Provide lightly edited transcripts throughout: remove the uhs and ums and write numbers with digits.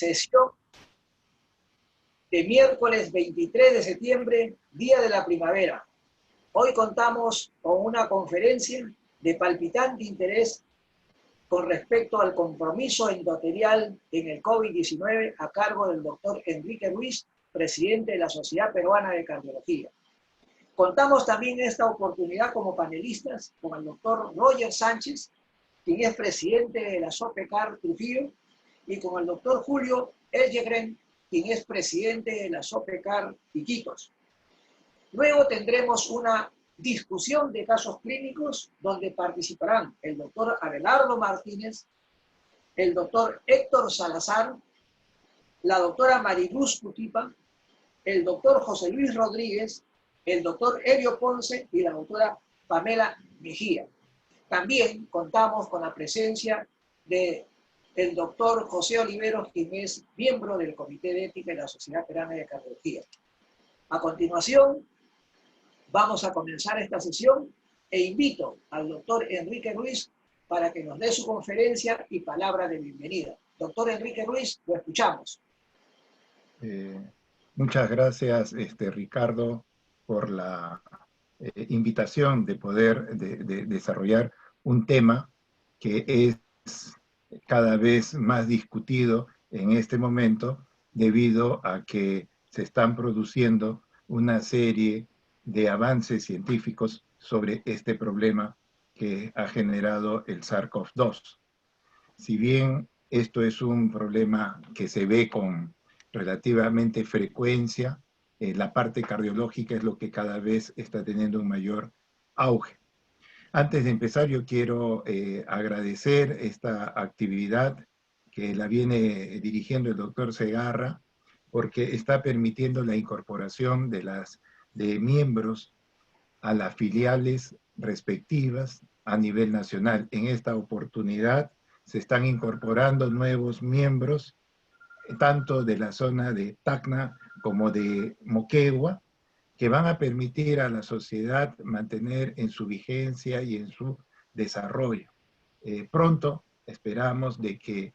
Sesión de miércoles 23 de septiembre, Día de la Primavera. Hoy contamos con una conferencia de palpitante interés con respecto al compromiso endotelial en el COVID-19 a cargo del doctor Enrique Ruiz, presidente de la Sociedad Peruana de Cardiología. Contamos también en esta oportunidad como panelistas con el doctor Roger Sánchez, quien es presidente de la SOPECAR Trujillo, y con el doctor Julio Elgegren, quien es presidente de la SOPECAR Iquitos. Luego tendremos una discusión de casos clínicos donde participarán el doctor Abelardo Martínez, el doctor Héctor Salazar, la doctora Mariluz Cutipa, el doctor José Luis Rodríguez, el doctor Elio Ponce y la doctora Pamela Mejía. También contamos con la presencia del doctor José Oliveros, quien es miembro del Comité de Ética de la Sociedad Peruana de Cardiología. A continuación, vamos a comenzar esta sesión e invito al doctor Enrique Ruiz para que nos dé su conferencia y palabra de bienvenida. Doctor Enrique Ruiz, lo escuchamos. Muchas gracias, Ricardo, por la invitación de poder desarrollar un tema que es cada vez más discutido en este momento debido a que se están produciendo una serie de avances científicos sobre este problema que ha generado el SARS-CoV-2. Si bien esto es un problema que se ve con relativamente frecuencia, la parte cardiológica es lo que cada vez está teniendo un mayor auge. Antes de empezar, yo quiero agradecer esta actividad que la viene dirigiendo el doctor Segarra, porque está permitiendo la incorporación de miembros a las filiales respectivas a nivel nacional. En esta oportunidad se están incorporando nuevos miembros, tanto de la zona de Tacna como de Moquegua, que van a permitir a la sociedad mantener en su vigencia y en su desarrollo. Pronto esperamos de que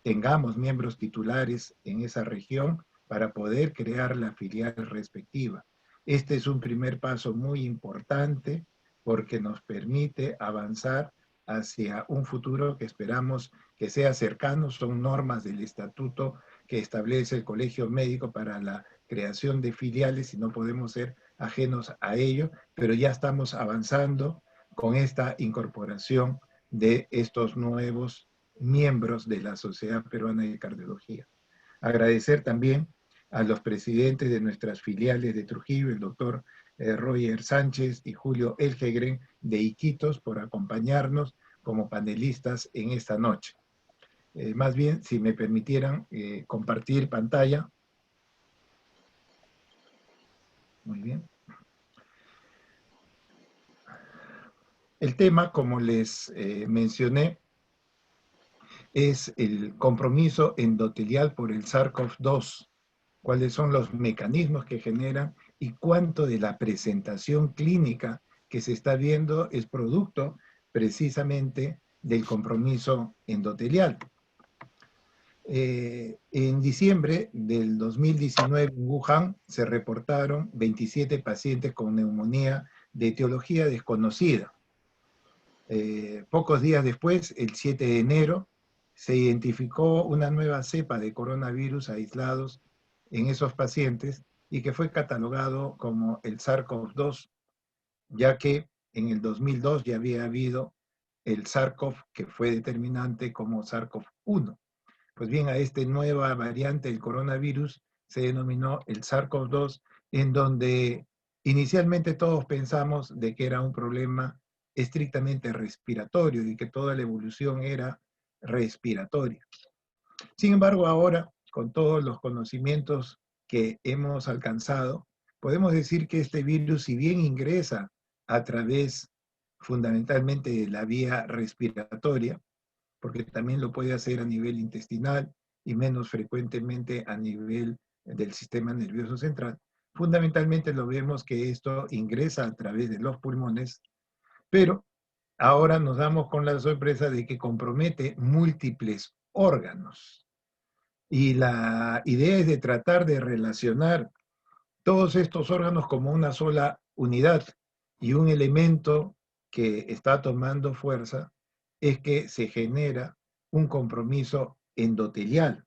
tengamos miembros titulares en esa región para poder crear la filial respectiva. Este es un primer paso muy importante porque nos permite avanzar hacia un futuro que esperamos que sea cercano. Son normas del estatuto que establece el Colegio Médico para la creación de filiales y no podemos ser ajenos a ello, pero ya estamos avanzando con esta incorporación de estos nuevos miembros de la Sociedad Peruana de Cardiología. Agradecer también a los presidentes de nuestras filiales de Trujillo, el doctor Roger Sánchez y Julio Elgegren de Iquitos, por acompañarnos como panelistas en esta noche. Más bien, si me permitieran compartir pantalla. Muy bien. El tema, como les mencioné, es el compromiso endotelial por el SARS-CoV-2. Cuáles son los mecanismos que generan y cuánto de la presentación clínica que se está viendo es producto precisamente del compromiso endotelial. En diciembre del 2019 en Wuhan se reportaron 27 pacientes con neumonía de etiología desconocida. Pocos días después, el 7 de enero, se identificó una nueva cepa de coronavirus aislados en esos pacientes y que fue catalogado como el SARS-CoV-2, ya que en el 2002 ya había habido el SARS-CoV que fue determinante como SARS-CoV-1. Pues bien, a esta nueva variante del coronavirus se denominó el SARS-CoV-2, en donde inicialmente todos pensamos de que era un problema estrictamente respiratorio y que toda la evolución era respiratoria. Sin embargo, ahora, con todos los conocimientos que hemos alcanzado, podemos decir que este virus, si bien ingresa a través fundamentalmente de la vía respiratoria, porque también lo puede hacer a nivel intestinal y menos frecuentemente a nivel del sistema nervioso central. Fundamentalmente lo vemos que esto ingresa a través de los pulmones, pero ahora nos damos con la sorpresa de que compromete múltiples órganos. Y la idea es de tratar de relacionar todos estos órganos como una sola unidad. Y un elemento que está tomando fuerza es que se genera un compromiso endotelial.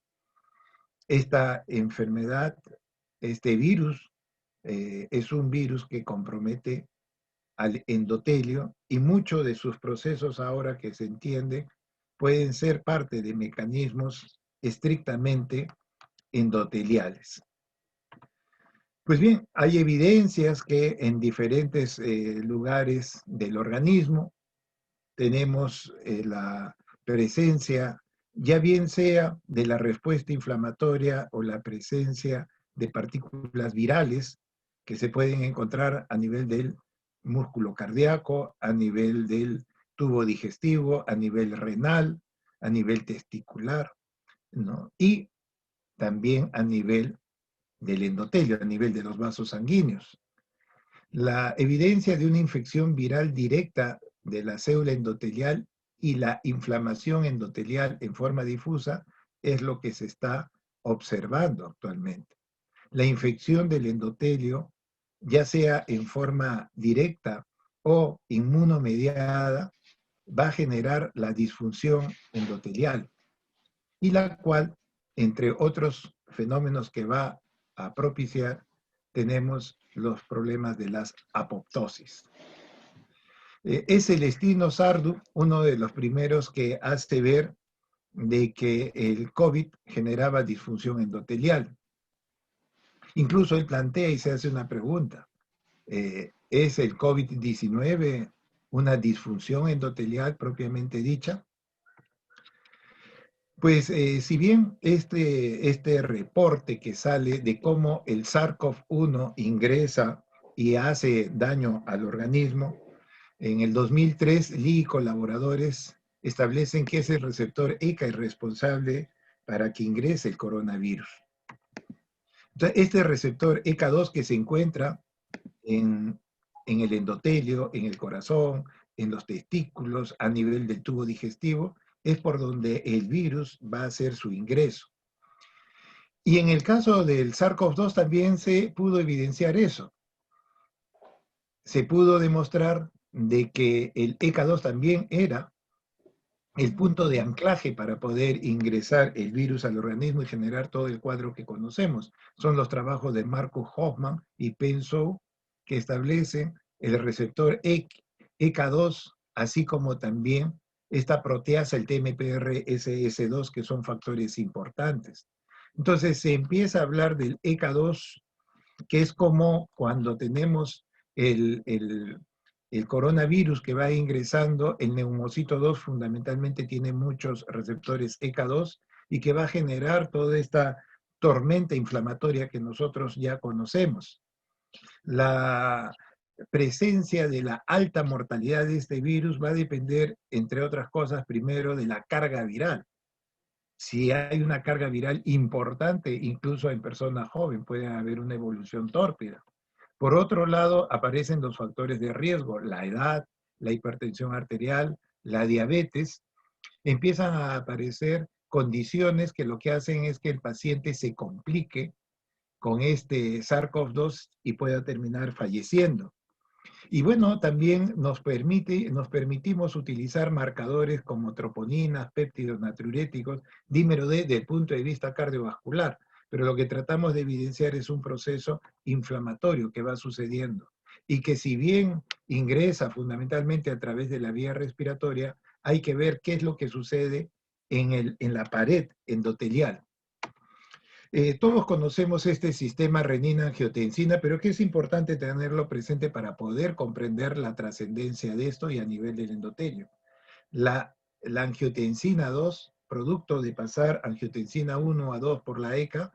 Esta enfermedad, este virus, es un virus que compromete al endotelio y muchos de sus procesos ahora que se entiende pueden ser parte de mecanismos estrictamente endoteliales. Pues bien, hay evidencias que en diferentes lugares del organismo tenemos la presencia, ya bien sea de la respuesta inflamatoria o la presencia de partículas virales que se pueden encontrar a nivel del músculo cardíaco, a nivel del tubo digestivo, a nivel renal, a nivel testicular, ¿no? Y también a nivel del endotelio, a nivel de los vasos sanguíneos. La evidencia de una infección viral directa de la célula endotelial y la inflamación endotelial en forma difusa es lo que se está observando actualmente. La infección del endotelio, ya sea en forma directa o inmunomediada, va a generar la disfunción endotelial y la cual, entre otros fenómenos que va a propiciar, tenemos los problemas de las apoptosis. Es Celestino Sardou uno de los primeros que hace ver de que el COVID generaba disfunción endotelial. Incluso él plantea y se hace una pregunta. ¿Es el COVID-19 una disfunción endotelial propiamente dicha? Pues si bien este reporte que sale de cómo el SARS-CoV-1 ingresa y hace daño al organismo, en el 2003 Lee y colaboradores establecen que es el receptor ECA el responsable para que ingrese el coronavirus. Entonces, este receptor ECA2 que se encuentra en el endotelio, en el corazón, en los testículos, a nivel del tubo digestivo, es por donde el virus va a hacer su ingreso. Y en el caso del SARS-CoV-2 también se pudo evidenciar eso. Se pudo demostrar de que el ECA2 también era el punto de anclaje para poder ingresar el virus al organismo y generar todo el cuadro que conocemos. Son los trabajos de Marcus Hoffman y Pensou que establecen el receptor ECA2, así como también esta proteasa, el TMPRSS2, que son factores importantes. Entonces se empieza a hablar del ECA2, que es como cuando tenemos el coronavirus que va ingresando, el neumocito 2 fundamentalmente tiene muchos receptores ECA2 y que va a generar toda esta tormenta inflamatoria que nosotros ya conocemos. La presencia de la alta mortalidad de este virus va a depender, entre otras cosas, primero de la carga viral. Si hay una carga viral importante, incluso en personas jóvenes, puede haber una evolución tórpida. Por otro lado, aparecen los factores de riesgo, la edad, la hipertensión arterial, la diabetes. Empiezan a aparecer condiciones que lo que hacen es que el paciente se complique con este SARS-CoV-2 y pueda terminar falleciendo. Y bueno, también nos permitimos utilizar marcadores como troponinas, péptidos natriuréticos, dímero D, desde el punto de vista cardiovascular. Pero lo que tratamos de evidenciar es un proceso inflamatorio que va sucediendo y que si bien ingresa fundamentalmente a través de la vía respiratoria, hay que ver qué es lo que sucede en la pared endotelial. Todos conocemos este sistema renina-angiotensina, pero que es importante tenerlo presente para poder comprender la trascendencia de esto y a nivel del endotelio. La angiotensina 2, producto de pasar angiotensina 1 a 2 por la ECA,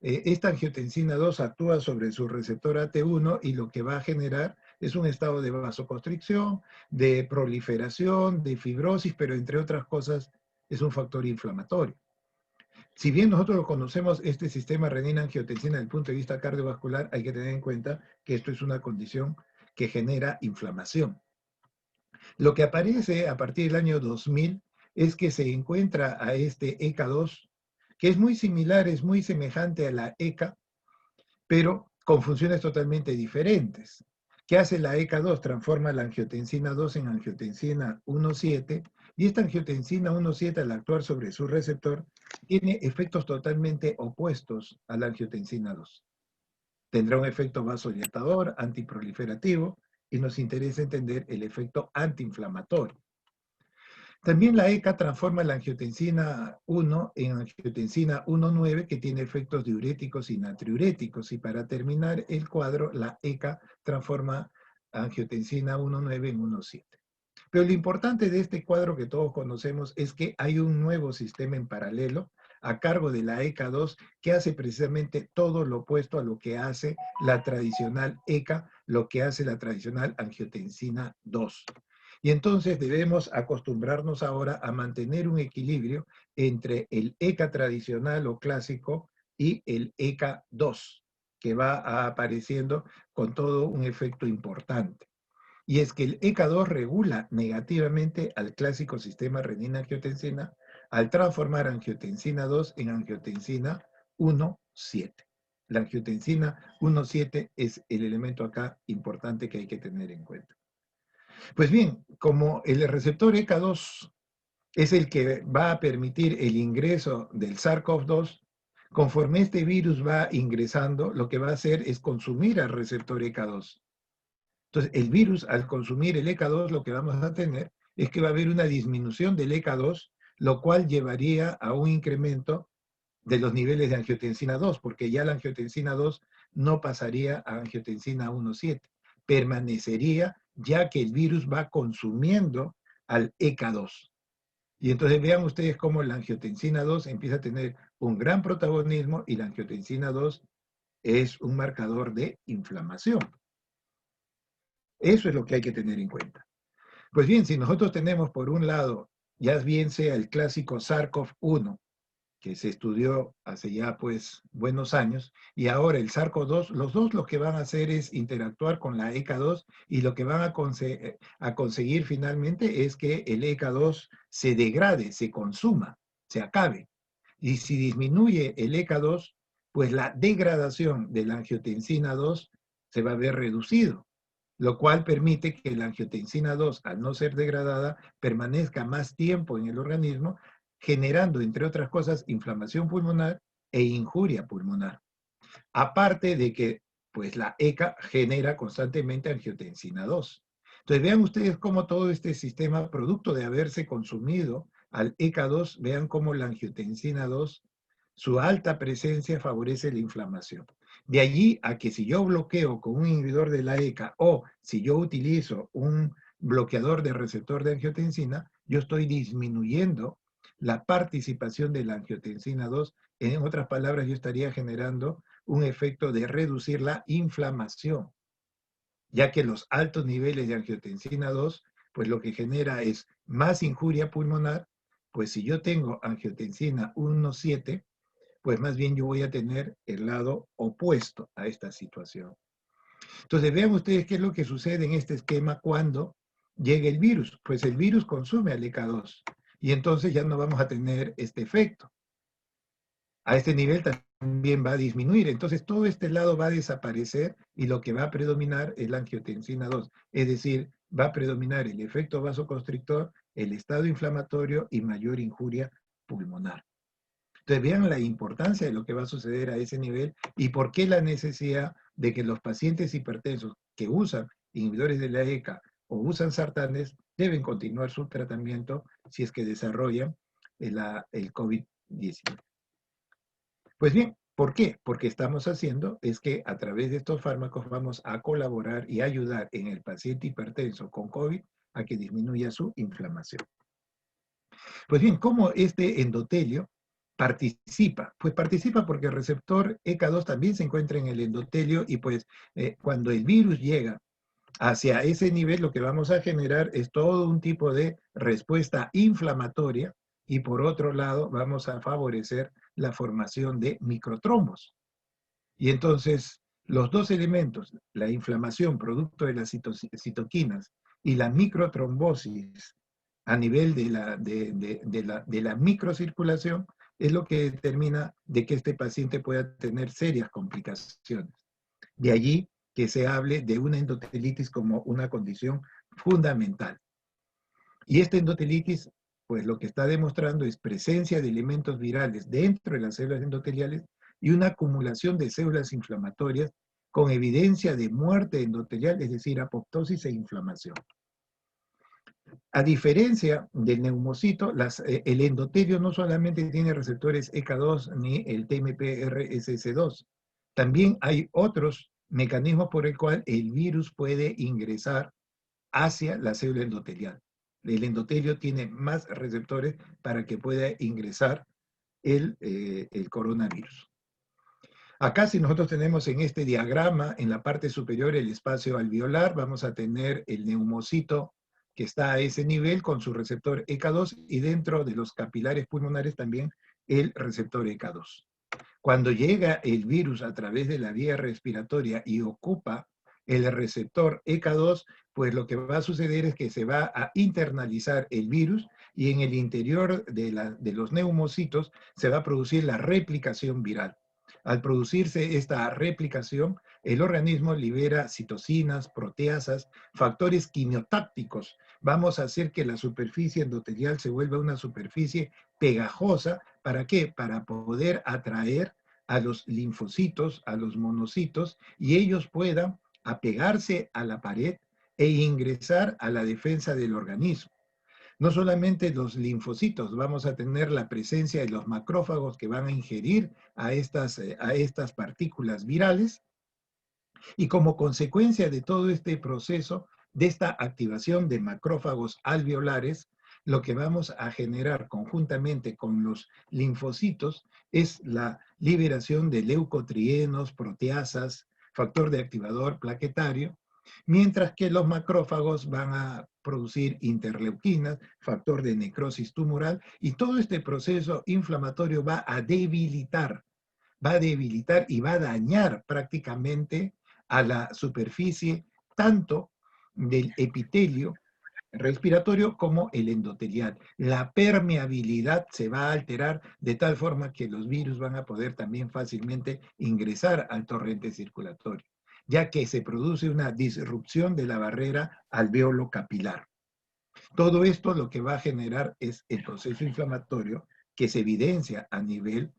esta angiotensina 2 actúa sobre su receptor AT1 y lo que va a generar es un estado de vasoconstricción, de proliferación, de fibrosis, pero entre otras cosas es un factor inflamatorio. Si bien nosotros conocemos este sistema renina-angiotensina desde el punto de vista cardiovascular, hay que tener en cuenta que esto es una condición que genera inflamación. Lo que aparece a partir del año 2000 es que se encuentra a este ECA2 que es muy similar, es muy semejante a la ECA, pero con funciones totalmente diferentes. ¿Qué hace la ECA2? Transforma la angiotensina 2 en angiotensina 1,7, y esta angiotensina 1,7 al actuar sobre su receptor tiene efectos totalmente opuestos a la angiotensina 2. Tendrá un efecto vasodilatador, antiproliferativo, y nos interesa entender el efecto antiinflamatorio. También la ECA transforma la angiotensina 1 en angiotensina 1,9, que tiene efectos diuréticos y natriuréticos. Y para terminar el cuadro, la ECA transforma angiotensina 1,9 en 1,7. Pero lo importante de este cuadro que todos conocemos es que hay un nuevo sistema en paralelo a cargo de la ECA2 que hace precisamente todo lo opuesto a lo que hace la tradicional ECA, lo que hace la tradicional angiotensina 2. Y entonces debemos acostumbrarnos ahora a mantener un equilibrio entre el ECA tradicional o clásico y el ECA2, que va apareciendo con todo un efecto importante. Y es que el ECA2 regula negativamente al clásico sistema renina-angiotensina al transformar angiotensina 2 en angiotensina 1,7. La angiotensina 1,7 es el elemento acá importante que hay que tener en cuenta. Pues bien, como el receptor ECA2 es el que va a permitir el ingreso del SARS-CoV-2, conforme este virus va ingresando, lo que va a hacer es consumir al receptor ECA2. Entonces, el virus, al consumir el ECA2, lo que vamos a tener es que va a haber una disminución del ECA2, lo cual llevaría a un incremento de los niveles de angiotensina 2, porque ya la angiotensina 2 no pasaría a angiotensina 1,7, permanecería ya que el virus va consumiendo al ECA2. Y entonces vean ustedes cómo la angiotensina 2 empieza a tener un gran protagonismo y la angiotensina 2 es un marcador de inflamación. Eso es lo que hay que tener en cuenta. Pues bien, si nosotros tenemos por un lado, ya bien sea el clásico SARS-CoV-1, que se estudió hace ya pues buenos años, y ahora el SARS-CoV-2, los dos lo que van a hacer es interactuar con la ECA2 y lo que van a conseguir finalmente es que el ECA2 se degrade, se consuma, se acabe. Y si disminuye el ECA2, pues la degradación de la angiotensina 2 se va a ver reducido, lo cual permite que la angiotensina 2, al no ser degradada, permanezca más tiempo en el organismo, generando, entre otras cosas, inflamación pulmonar e injuria pulmonar. Aparte de que, pues, la ECA genera constantemente angiotensina 2. Entonces, vean ustedes cómo todo este sistema, producto de haberse consumido al ECA2, vean cómo la angiotensina 2, su alta presencia favorece la inflamación. De allí a que si yo bloqueo con un inhibidor de la ECA o si yo utilizo un bloqueador de receptor de angiotensina, yo estoy disminuyendo la participación de la angiotensina 2. En otras palabras, yo estaría generando un efecto de reducir la inflamación, ya que los altos niveles de angiotensina 2, pues lo que genera es más injuria pulmonar. Pues si yo tengo angiotensina 1,7, pues más bien yo voy a tener el lado opuesto a esta situación. Entonces vean ustedes qué es lo que sucede en este esquema cuando llega el virus. Pues el virus consume al ECA2 y entonces ya no vamos a tener este efecto. A este nivel también va a disminuir. Entonces todo este lado va a desaparecer y lo que va a predominar es la angiotensina 2. Es decir, va a predominar el efecto vasoconstrictor, el estado inflamatorio y mayor injuria pulmonar. Entonces vean la importancia de lo que va a suceder a ese nivel y por qué la necesidad de que los pacientes hipertensos que usan inhibidores de la ECA o usan sartanes deben continuar su tratamiento si es que desarrollan el COVID-19. Pues bien, ¿por qué? Porque estamos haciendo es que a través de estos fármacos vamos a colaborar y ayudar en el paciente hipertenso con COVID a que disminuya su inflamación. Pues bien, ¿cómo este endotelio participa? Pues participa porque el receptor ECA2 también se encuentra en el endotelio y pues cuando el virus llega hacia ese nivel, lo que vamos a generar es todo un tipo de respuesta inflamatoria y por otro lado vamos a favorecer la formación de microtrombos. Y entonces los dos elementos, la inflamación producto de las citoquinas y la microtrombosis a nivel de la microcirculación, es lo que determina de que este paciente pueda tener serias complicaciones. De allí que se hable de una endotelitis como una condición fundamental. Y esta endotelitis, pues lo que está demostrando es presencia de elementos virales dentro de las células endoteliales y una acumulación de células inflamatorias con evidencia de muerte endotelial, es decir, apoptosis e inflamación. A diferencia del neumocito, el endotelio no solamente tiene receptores ECA2 ni el TMPRSS2, también hay otros mecanismos por el cual el virus puede ingresar hacia la célula endotelial. El endotelio tiene más receptores para que pueda ingresar el coronavirus. Acá, si nosotros tenemos en este diagrama, en la parte superior, el espacio alveolar, vamos a tener el neumocito que está a ese nivel con su receptor ECA2 y dentro de los capilares pulmonares también el receptor ECA2. Cuando llega el virus a través de la vía respiratoria y ocupa el receptor ECA2, pues lo que va a suceder es que se va a internalizar el virus y en el interior de los neumocitos se va a producir la replicación viral. Al producirse esta replicación, el organismo libera citocinas, proteasas, factores quimiotácticos. Vamos a hacer que la superficie endotelial se vuelva una superficie pegajosa. ¿Para qué? Para poder atraer a los linfocitos, a los monocitos, y ellos puedan apegarse a la pared e ingresar a la defensa del organismo. No solamente los linfocitos, vamos a tener la presencia de los macrófagos que van a ingerir a estas partículas virales, y como consecuencia de todo este proceso, de esta activación de macrófagos alveolares, lo que vamos a generar conjuntamente con los linfocitos es la liberación de leucotrienos, proteasas, factor de activador plaquetario, mientras que los macrófagos van a producir interleuquinas, factor de necrosis tumoral, y todo este proceso inflamatorio va a debilitar y va a dañar prácticamente a la superficie tanto del epitelio respiratorio como el endotelial. La permeabilidad se va a alterar de tal forma que los virus van a poder también fácilmente ingresar al torrente circulatorio, ya que se produce una disrupción de la barrera alveolo capilar. Todo esto lo que va a generar es el proceso inflamatorio que se evidencia a nivel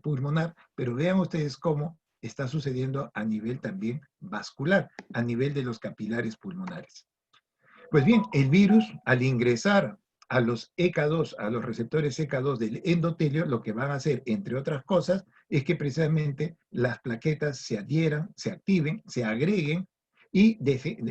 pulmonar, pero vean ustedes cómo está sucediendo a nivel también vascular, a nivel de los capilares pulmonares. Pues bien, el virus al ingresar a los ECA2, a los receptores ECA2 del endotelio, lo que van a hacer, entre otras cosas, es que precisamente las plaquetas se adhieran, se activen, se agreguen y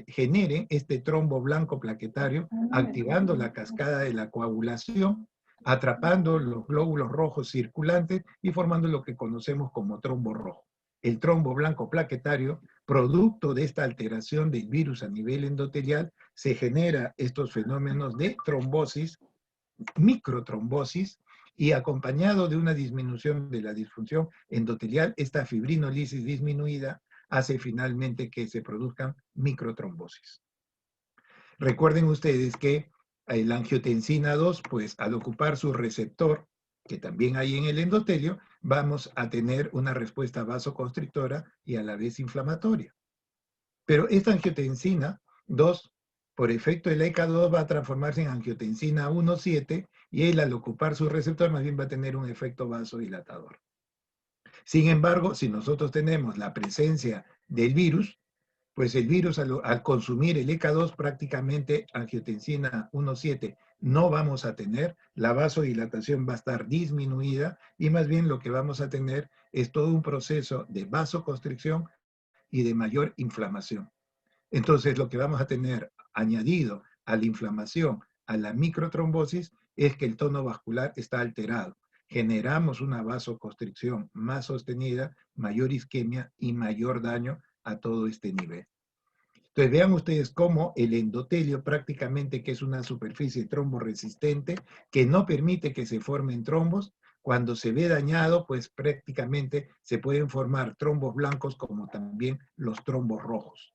generen este trombo blanco plaquetario, activando la cascada de la coagulación, atrapando los glóbulos rojos circulantes y formando lo que conocemos como trombo rojo. El trombo blanco plaquetario, producto de esta alteración del virus a nivel endotelial, se genera estos fenómenos de trombosis, microtrombosis, y acompañado de una disminución de la disfunción endotelial, esta fibrinolisis disminuida hace finalmente que se produzcan microtrombosis. Recuerden ustedes que la angiotensina 2, pues al ocupar su receptor, que también hay en el endotelio, vamos a tener una respuesta vasoconstrictora y a la vez inflamatoria. Pero esta angiotensina 2, por efecto del ECA2, va a transformarse en angiotensina 1,7 y él al ocupar su receptor más bien va a tener un efecto vasodilatador. Sin embargo, si nosotros tenemos la presencia del virus, pues el virus al consumir el ECA2 prácticamente angiotensina 1,7 no vamos a tener, la vasodilatación va a estar disminuida y más bien lo que vamos a tener es todo un proceso de vasoconstricción y de mayor inflamación. Entonces, lo que vamos a tener añadido a la inflamación, a la microtrombosis, es que el tono vascular está alterado. Generamos una vasoconstricción más sostenida, mayor isquemia y mayor daño a todo este nivel. Entonces, vean ustedes cómo el endotelio prácticamente, que es una superficie tromboresistente, que no permite que se formen trombos, cuando se ve dañado, pues prácticamente se pueden formar trombos blancos como también los trombos rojos.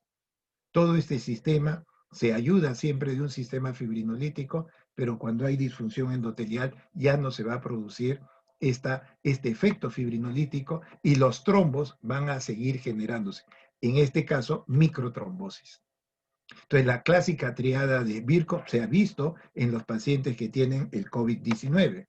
Todo este sistema se ayuda siempre de un sistema fibrinolítico, pero cuando hay disfunción endotelial ya no se va a producir este efecto fibrinolítico y los trombos van a seguir generándose. En este caso, microtrombosis. Entonces, la clásica triada de Birkhoff se ha visto en los pacientes que tienen el COVID-19.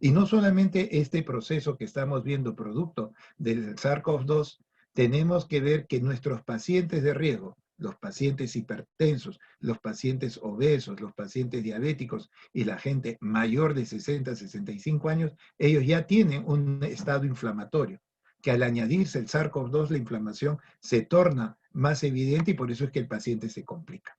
Y no solamente este proceso que estamos viendo producto del SARS-CoV-2, tenemos que ver que nuestros pacientes de riesgo, los pacientes hipertensos, los pacientes obesos, los pacientes diabéticos y la gente mayor de 60, 65 años, ellos ya tienen un estado inflamatorio, que al añadirse el SARS-CoV-2 la inflamación se torna más evidente y por eso es que el paciente se complica.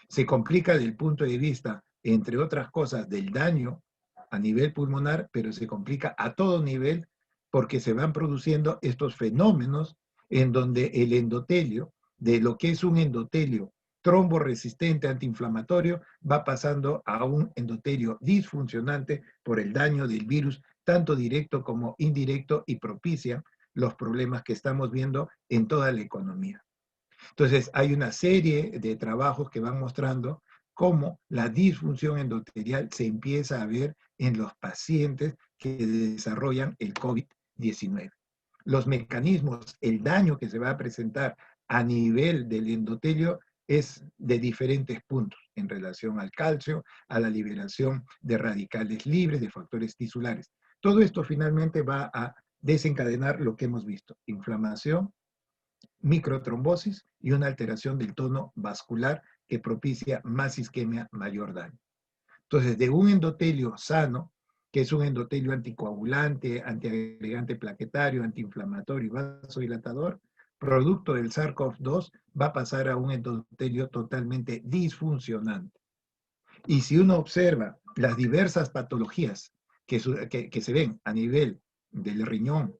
Se complica desde el punto de vista, entre otras cosas, del daño a nivel pulmonar, pero se complica a todo nivel porque se van produciendo estos fenómenos en donde el endotelio, de lo que es un endotelio tromboresistente antiinflamatorio, va pasando a un endotelio disfuncionante por el daño del virus, tanto directo como indirecto, y propicia los problemas que estamos viendo en toda la economía. Entonces, hay una serie de trabajos que van mostrando cómo la disfunción endotelial se empieza a ver en los pacientes que desarrollan el COVID-19. Los mecanismos, el daño que se va a presentar a nivel del endotelio es de diferentes puntos en relación al calcio, a la liberación de radicales libres, de factores tisulares. Todo esto finalmente va a desencadenar lo que hemos visto: inflamación, microtrombosis y una alteración del tono vascular que propicia más isquemia, mayor daño. Entonces, de un endotelio sano, que es un endotelio anticoagulante, antiagregante plaquetario, antiinflamatorio y vasodilatador, producto del SARS-CoV-2, va a pasar a un endotelio totalmente disfuncionante. Y si uno observa las diversas patologías que se ven a nivel del riñón,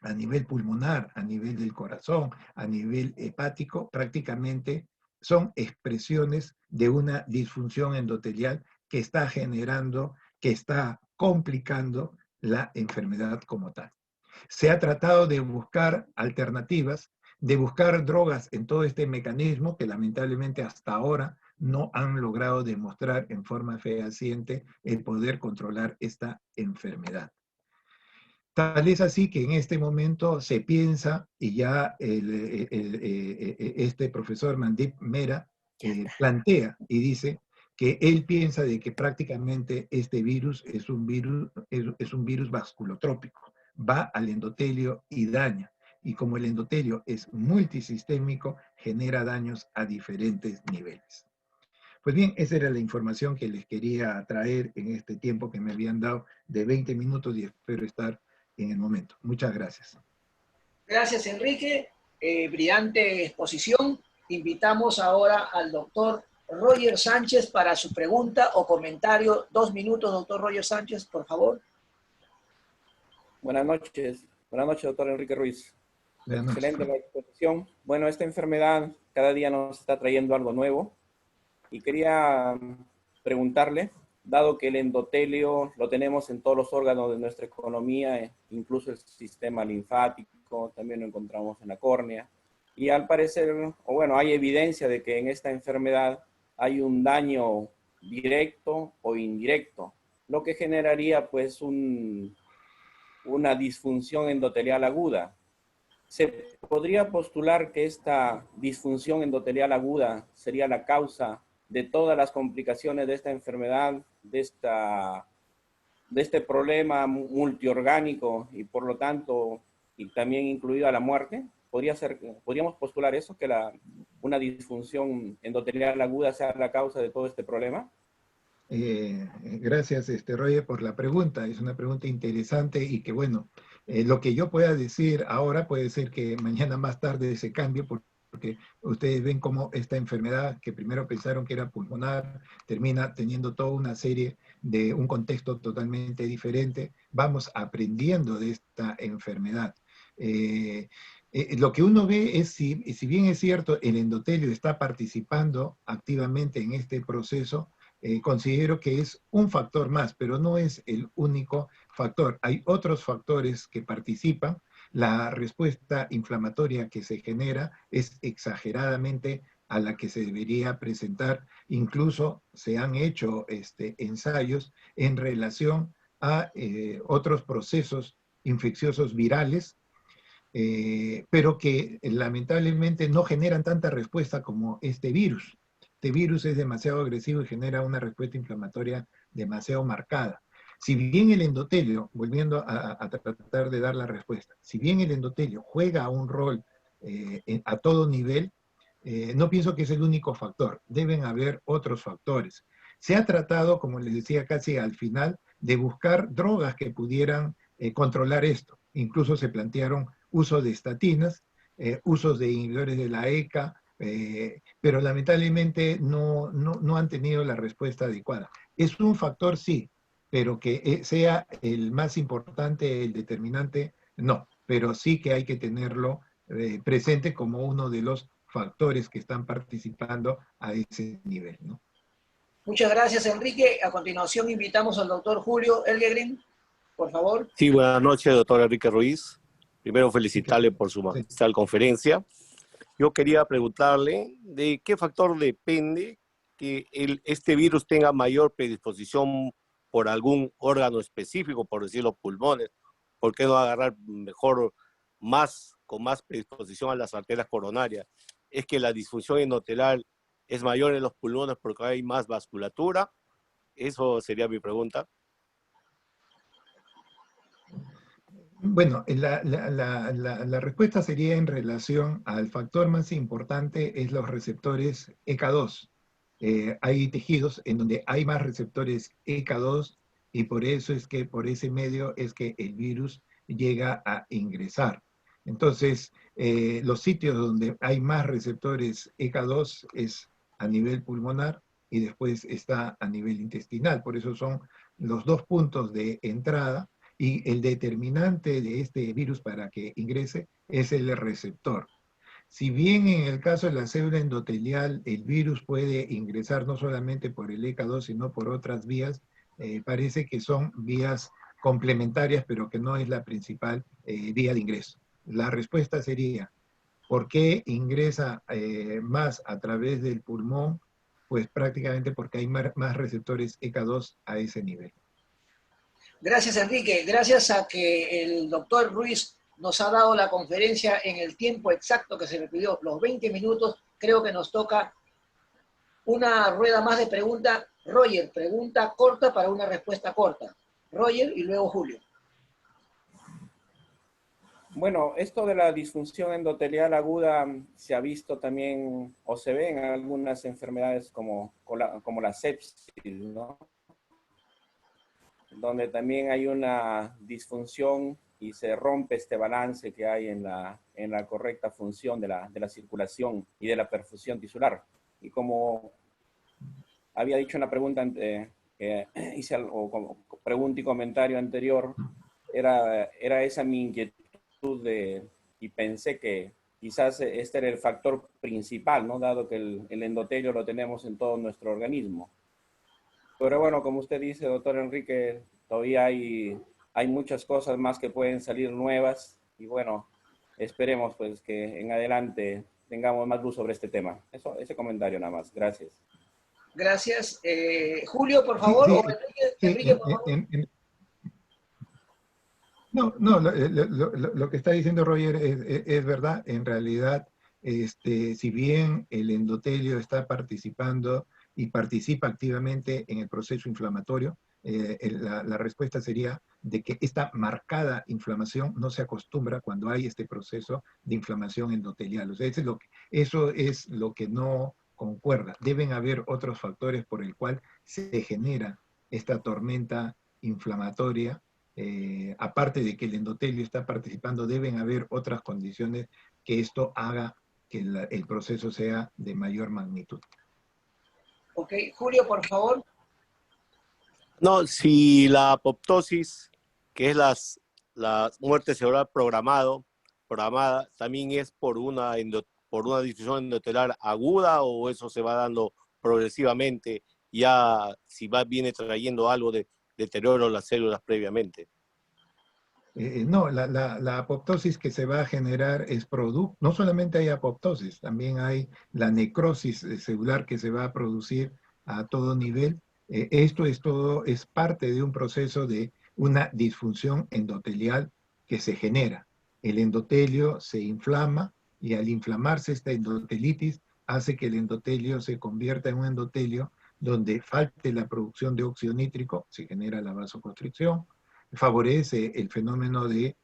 a nivel pulmonar, a nivel del corazón, a nivel hepático, prácticamente son expresiones de una disfunción endotelial que está generando, que está complicando la enfermedad como tal. Se ha tratado de buscar alternativas, de buscar drogas en todo este mecanismo que lamentablemente hasta ahora no han logrado demostrar en forma fehaciente el poder controlar esta enfermedad. Tal es así que en este momento se piensa, y ya este profesor Mandip Mera plantea y dice que él piensa de que prácticamente este virus es un virus vasculotrópico, va al endotelio y daña. Y como el endotelio es multisistémico, genera daños a diferentes niveles. Pues bien, esa era la información que les quería traer en este tiempo que me habían dado de 20 minutos y espero estar en el momento. Muchas gracias. Gracias, Enrique. Brillante exposición. Invitamos ahora al doctor Roger Sánchez para su pregunta o comentario. 2 minutos, doctor Roger Sánchez, por favor. Buenas noches, doctor Enrique Ruiz. Excelente la exposición. Bueno, esta enfermedad cada día nos está trayendo algo nuevo y quería preguntarle, dado que el endotelio lo tenemos en todos los órganos de nuestra economía, incluso el sistema linfático, también lo encontramos en la córnea, y al parecer, o bueno, hay evidencia de que en esta enfermedad hay un daño directo o indirecto, lo que generaría pues una disfunción endotelial aguda. ¿Se podría postular que esta disfunción endotelial aguda sería la causa de todas las complicaciones de esta enfermedad, de este problema multiorgánico y por lo tanto y también incluida la muerte? ¿Podríamos postular eso, que una disfunción endotelial aguda sea la causa de todo este problema? Gracias, Roger, por la pregunta. Es una pregunta interesante y que, bueno, lo que yo pueda decir ahora puede ser que mañana más tarde se cambie, porque ustedes ven cómo esta enfermedad, que primero pensaron que era pulmonar, termina teniendo toda una serie de un contexto totalmente diferente. Vamos aprendiendo de esta enfermedad. Lo que uno ve es, si bien es cierto, el endotelio está participando activamente en este proceso, considero que es un factor más, pero no es el único factor. Hay otros factores que participan. La respuesta inflamatoria que se genera es exageradamente a la que se debería presentar. Incluso se han hecho ensayos en relación a otros procesos infecciosos virales, pero que lamentablemente no generan tanta respuesta como este virus. Este virus es demasiado agresivo y genera una respuesta inflamatoria demasiado marcada. Si bien el endotelio, volviendo a tratar de dar la respuesta, si bien el endotelio juega un rol a todo nivel, no pienso que es el único factor. Deben haber otros factores. Se ha tratado, como les decía casi al final, de buscar drogas que pudieran controlar esto. Incluso se plantearon uso de estatinas, usos de inhibidores de la ECA, pero lamentablemente no han tenido la respuesta adecuada. Es un factor, sí, pero que sea el más importante, el determinante, no, pero sí que hay que tenerlo presente como uno de los factores que están participando a ese nivel, ¿no? Muchas gracias, Enrique. A continuación invitamos al doctor Julio Elguegrin, por favor. Sí, buenas noches, doctor Enrique Ruiz. Primero felicitarle por su magistral conferencia. Yo quería preguntarle de qué factor depende que este virus tenga mayor predisposición por algún órgano específico, por decirlo pulmones. ¿Por qué no agarrar mejor con más predisposición a las arterias coronarias? ¿Es que la disfunción endotelar es mayor en los pulmones porque hay más vasculatura? Eso sería mi pregunta. Bueno, la respuesta sería en relación al factor más importante, es los receptores ECA2. Hay tejidos en donde hay más receptores ECA2 y por eso es que por ese medio es que el virus llega a ingresar. Entonces, los sitios donde hay más receptores ECA2 es a nivel pulmonar y después está a nivel intestinal. Por eso son los dos puntos de entrada. Y el determinante de este virus para que ingrese es el receptor. Si bien en el caso de la célula endotelial el virus puede ingresar no solamente por el ECA2, sino por otras vías, parece que son vías complementarias, pero que no es la principal vía de ingreso. La respuesta sería, ¿por qué ingresa más a través del pulmón? Pues prácticamente porque hay más receptores ECA2 a ese nivel. Gracias, Enrique. Gracias a que el doctor Ruiz nos ha dado la conferencia en el tiempo exacto que se le pidió, los 20 minutos, creo que nos toca una rueda más de pregunta. Roger, pregunta corta para una respuesta corta. Roger y luego Julio. Bueno, esto de la disfunción endotelial aguda se ha visto también, o se ve en algunas enfermedades como la sepsis, ¿no? Donde también hay una disfunción y se rompe este balance que hay en la correcta función de la circulación y de la perfusión tisular. Y como había dicho en la pregunta que hice, o como pregunta y comentario anterior, era esa mi inquietud y pensé que quizás este era el factor principal, ¿no? Dado que el endotelio lo tenemos en todo nuestro organismo. Pero bueno, como usted dice, doctor Enrique, todavía hay muchas cosas más que pueden salir nuevas y bueno, esperemos pues que en adelante tengamos más luz sobre este tema. Ese comentario nada más. Gracias. Gracias. Julio, por favor, o Enrique, por favor. Lo que está diciendo Roger es verdad. En realidad, si bien el endotelio está participando y participa activamente en el proceso inflamatorio, la respuesta sería de que esta marcada inflamación no se acostumbra cuando hay este proceso de inflamación endotelial. O sea, eso es lo que no concuerda. Deben haber otros factores por el cual se genera esta tormenta inflamatoria. Aparte de que el endotelio está participando, deben haber otras condiciones que esto haga que el proceso sea de mayor magnitud. Ok, Julio, por favor. No, si la apoptosis, que es la muerte cerebral programada, también es por una disfunción endotelar aguda, o eso se va dando progresivamente, ya si viene trayendo algo de deterioro de las células previamente. No, la apoptosis que se va a generar es producto, no solamente hay apoptosis, también hay la necrosis celular que se va a producir a todo nivel. Esto es parte de un proceso de una disfunción endotelial que se genera. El endotelio se inflama y al inflamarse esta endotelitis hace que el endotelio se convierta en un endotelio donde falte la producción de óxido nítrico, se genera la vasoconstricción, favorece el fenómeno de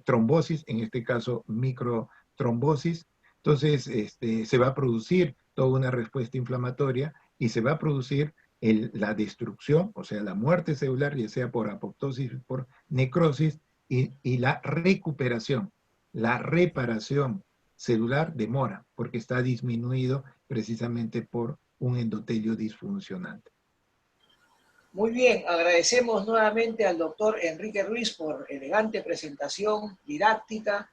trombosis, en este caso microtrombosis. Entonces se va a producir toda una respuesta inflamatoria y se va a producir la destrucción, o sea, la muerte celular, ya sea por apoptosis o por necrosis, y la recuperación, la reparación celular demora, porque está disminuido precisamente por un endotelio disfuncional. Muy bien, agradecemos nuevamente al doctor Enrique Ruiz por elegante presentación didáctica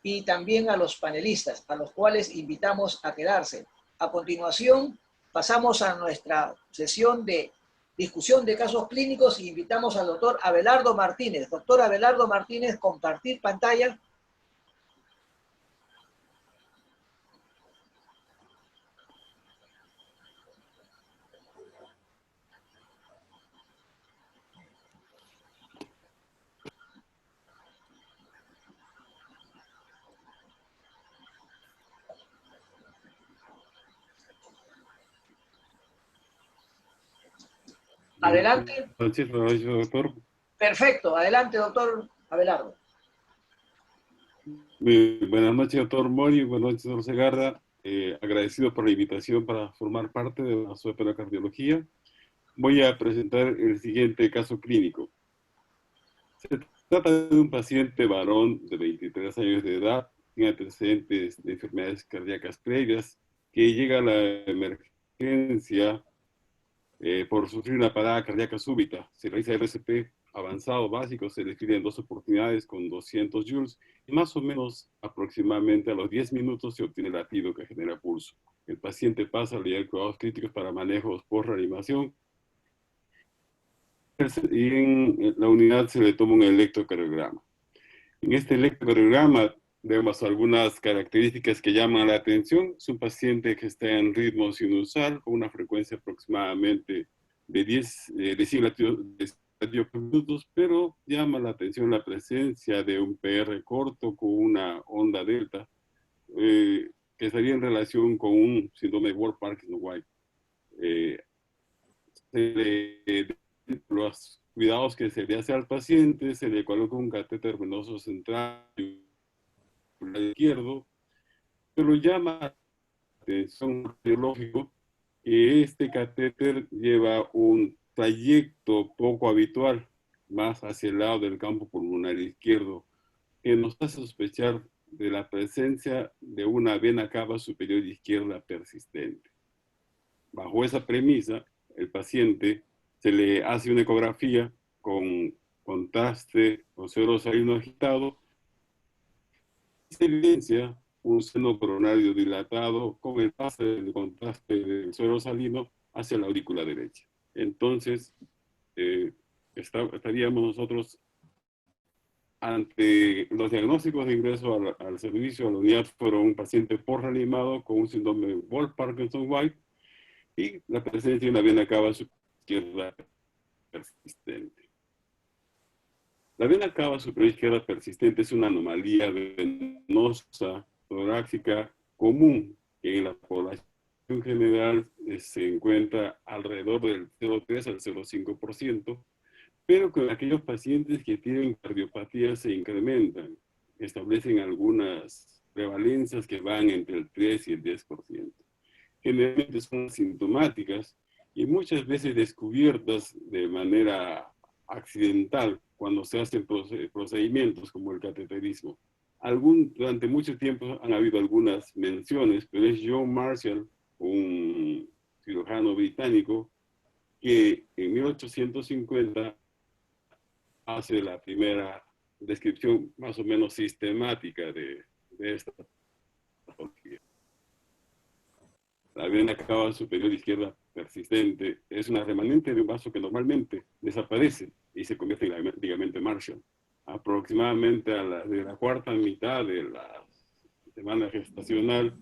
y también a los panelistas, a los cuales invitamos a quedarse. A continuación, pasamos a nuestra sesión de discusión de casos clínicos y invitamos al doctor Abelardo Martínez. Doctor Abelardo Martínez, compartir pantalla. Adelante. Doctor. Perfecto, adelante, doctor Abelardo. Buenas noches, doctor Mori, buenas noches, doctor Segarra. Agradecido por la invitación para formar parte de la Sociedad de Cardiología. Voy a presentar el siguiente caso clínico. Se trata de un paciente varón de 23 años de edad, tiene antecedentes de enfermedades cardíacas previas, que llega a la emergencia por sufrir una parada cardíaca súbita. Se realiza RCP avanzado básico, se le piden 2 oportunidades con 200 joules y más o menos aproximadamente a los 10 minutos se obtiene el latido que genera pulso. El paciente pasa a la unidad de cuidados críticos para manejos por reanimación y en la unidad se le toma un electrocardiograma. En este electrocardiograma vemos algunas características que llaman la atención. Es un paciente que está en ritmo sinusal con una frecuencia aproximadamente de 100 latidos por minutos, pero llama la atención la presencia de un PR corto con una onda delta que estaría en relación con un síndrome de Wolff-Parkinson-White. Los cuidados que se le hace al paciente, se le coloca un catéter venoso central izquierdo, pero llama la atención radiológico que este catéter lleva un trayecto poco habitual, más hacia el lado del campo pulmonar izquierdo, que nos hace sospechar de la presencia de una vena cava superior izquierda persistente. Bajo esa premisa, el paciente se le hace una ecografía con contraste con suero salino agitado. Se evidencia un seno coronario dilatado con el pase del contraste del suero salino hacia la aurícula derecha. Entonces, estaríamos nosotros ante los diagnósticos de ingreso al servicio, a la unidad, fueron un paciente por reanimado con un síndrome de Wolff-Parkinson-White y la presencia de una vena cava izquierda persistente. La vena cava superior izquierda persistente es una anomalía venosa torácica común que en la población general se encuentra alrededor del 0,3 al 0,5%, pero con aquellos pacientes que tienen cardiopatía se incrementan, establecen algunas prevalencias que van entre el 3 y el 10%. Generalmente son asintomáticas y muchas veces descubiertas de manera accidental cuando se hacen procedimientos como el cateterismo. Durante mucho tiempo han habido algunas menciones, pero es John Marshall, un cirujano británico, que en 1850 hace la primera descripción más o menos sistemática de esta patología. La vena cava superior izquierda persistente es una remanente de un vaso que normalmente desaparece y se convierte en el ligamento Marshall. Aproximadamente de la cuarta mitad de la semana gestacional,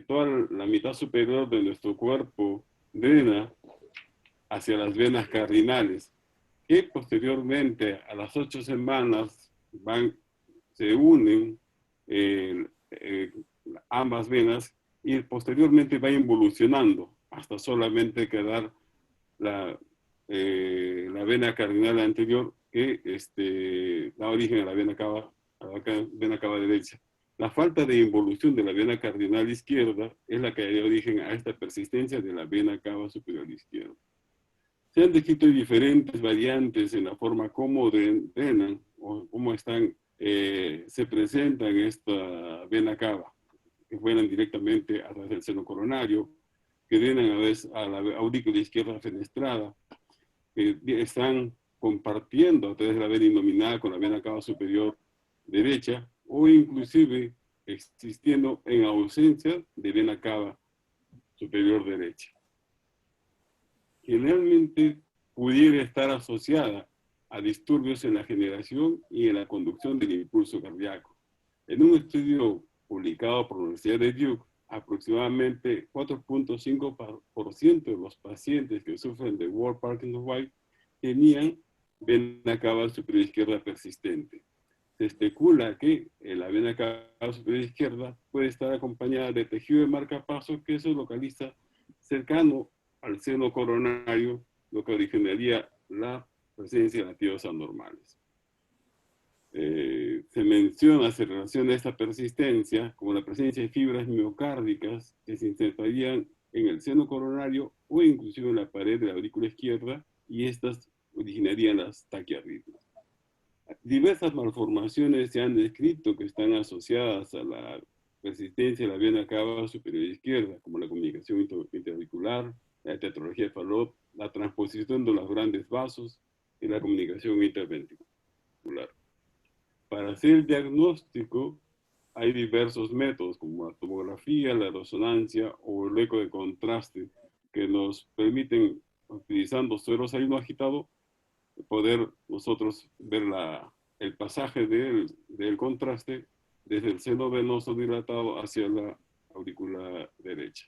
toda la mitad superior de nuestro cuerpo drena hacia las venas cardinales, que posteriormente a las 8 semanas se unen ambas venas y posteriormente va involucionando hasta solamente quedar la vena cardinal anterior que da origen a la vena cava derecha. La falta de involución de la vena cardinal izquierda es la que da origen a esta persistencia de la vena cava superior izquierda. Se han descrito diferentes variantes en la forma como drenan o cómo se presentan esta vena cava, que vuelan directamente a través del seno coronario, que drenan a veces a la aurícula izquierda fenestrada, que están compartiendo a través de la vena innominada con la vena cava superior derecha, o inclusive existiendo en ausencia de vena cava superior derecha. Generalmente pudiera estar asociada a disturbios en la generación y en la conducción del impulso cardíaco. En un estudio publicado por la Universidad de Duke, aproximadamente 4.5% de los pacientes que sufren de Wolff Parkinson White tenían vena cava superior izquierda persistente. Se especula que la vena cava superior izquierda puede estar acompañada de tejido de marcapaso que se localiza cercano al seno coronario, lo que originaría la presencia de latidos anormales. Se menciona, se relaciona esta persistencia como la presencia de fibras miocárdicas que se insertarían en el seno coronario o inclusive en la pared de la aurícula izquierda, y estas originarían las taquiarritmias. Diversas malformaciones se han descrito que están asociadas a la persistencia de la vena cava superior izquierda, como la comunicación interauricular, la tetralogía de Fallot, la transposición de los grandes vasos y la comunicación interventricular. Para hacer el diagnóstico hay diversos métodos como la tomografía, la resonancia o el eco de contraste que nos permiten, utilizando suero salino agitado, poder nosotros ver el pasaje del contraste desde el seno venoso dilatado hacia la aurícula derecha.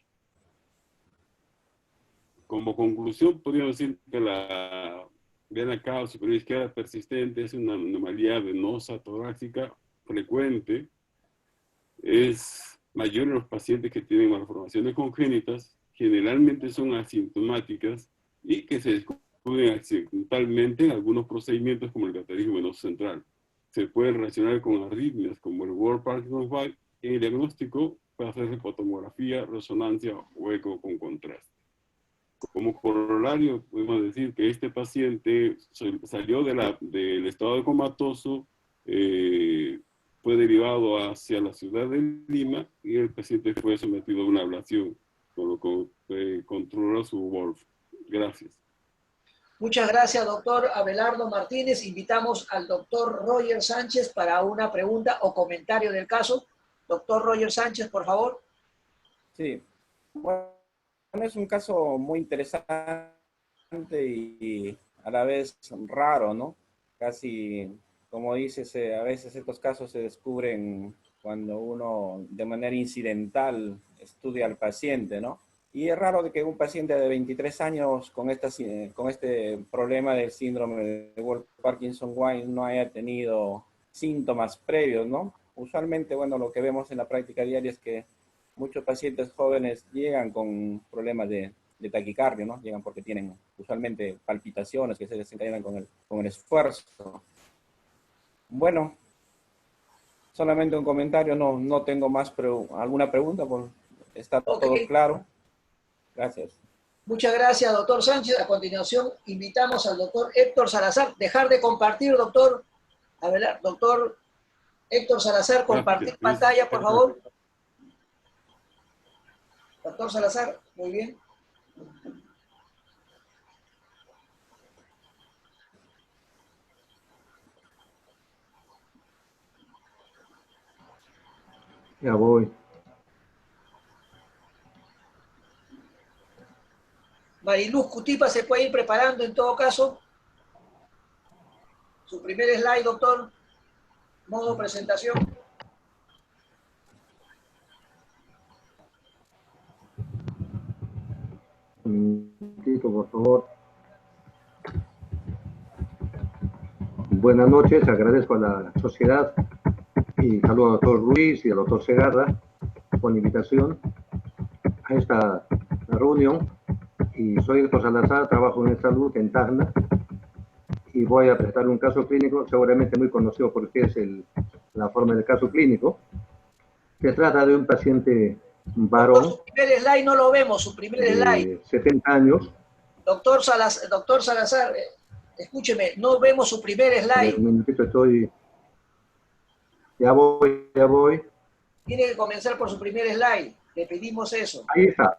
Como conclusión, podríamos decir que la vena cava superior izquierda persistente es una anomalía venosa torácica frecuente, es mayor en los pacientes que tienen malformaciones congénitas, generalmente son asintomáticas y que se descubren accidentalmente en algunos procedimientos como el cateterismo venoso central. Se puede relacionar con arritmias como el Wolff Parkinson White y el diagnóstico puede hacerse por tomografía, resonancia o eco con contraste. Como corolario, podemos decir que este paciente salió del estado comatoso, fue derivado hacia la ciudad de Lima y el paciente fue sometido a una ablación, con lo que controla su Wolff. Gracias. Muchas gracias, doctor Abelardo Martínez. Invitamos al doctor Roger Sánchez para una pregunta o comentario del caso. Doctor Roger Sánchez, por favor. Sí. Bueno, es un caso muy interesante y a la vez raro, ¿no? Casi, como dices, a veces estos casos se descubren cuando uno de manera incidental estudia al paciente, ¿no? Y es raro de que un paciente de 23 años con este problema del síndrome de Wolff Parkinson White no haya tenido síntomas previos, ¿no? Usualmente, bueno, lo que vemos en la práctica diaria es que muchos pacientes jóvenes llegan con problemas de taquicardia, ¿no? Llegan porque tienen usualmente palpitaciones que se desencadenan con el esfuerzo. Bueno, solamente un comentario, no tengo más, pero alguna pregunta, está todo claro. Gracias. Muchas gracias, doctor Sánchez. A continuación, invitamos al doctor Héctor Salazar. Dejar de compartir, doctor. A ver, doctor Héctor Salazar, compartir pantalla, por favor. Doctor Salazar, muy bien. Ya voy. Mariluz Cutipa se puede ir preparando en todo caso. Su primer slide, doctor. Modo presentación. Un minutito, por favor. Buenas noches, agradezco a la sociedad y saludo al doctor Ruiz y al doctor Segarra por la invitación a esta reunión. Y soy Héctor Salazar, trabajo en salud en Tacna y voy a presentar un caso clínico seguramente muy conocido porque es la forma del caso clínico. Se trata de un paciente varón. Su primer slide no lo vemos, su primer slide. 70 años. Doctor Salazar, escúcheme, no vemos su primer slide. Un minutito, estoy... Ya voy. Tiene que comenzar por su primer slide. Le pedimos eso. Ahí está.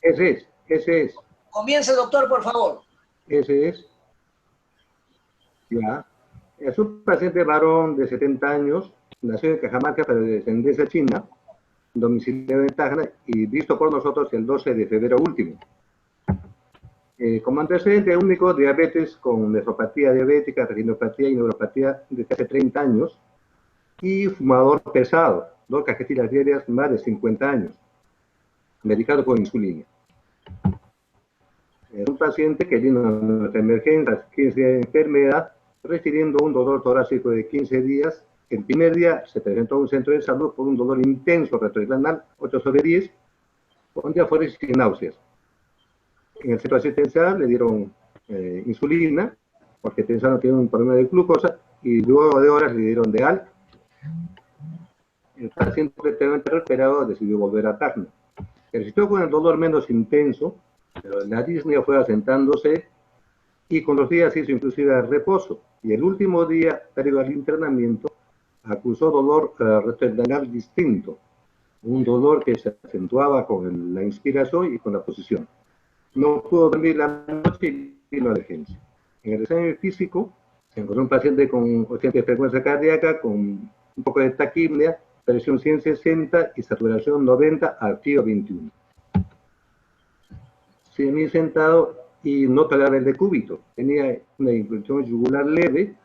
Ese es. Comience, doctor, por favor. Ese es. Ya. Es un paciente varón de 70 años, nació en Cajamarca, pero de descendencia china, domiciliado en Tacna y visto por nosotros el 12 de febrero último. Como antecedente único, diabetes con nefropatía diabética, retinopatía y neuropatía desde hace 30 años y fumador pesado, 2 cajetillas diarias, más de 50 años, medicado con insulina. Es un paciente que vino a nuestra emergencia, 15 días de enfermedad, refiriendo un dolor torácico de 15 días. El primer día se presentó a un centro de salud por un dolor intenso retroesternal, 8/10, con diaforesis y náuseas. En el centro asistencial le dieron insulina, porque pensaron que tenía un problema de glucosa, y luego de horas le dieron de alta. El paciente completamente recuperado decidió volver a Tacna. Resistió con el dolor menos intenso, pero la disnea fue asentándose y con los días hizo inclusive reposo. Y el último día, previo al internamiento, acusó dolor retroesternal distinto, un dolor que se acentuaba con la inspiración y con la posición. No pudo dormir la noche y vino a la urgencia. En el examen físico se encontró un paciente con 80 de frecuencia cardíaca, con un poco de taquipnea, presión 160 y saturación 90, arqueo 21. Semisentado y no toleraba el decúbito. Tenía una infección yugular leve,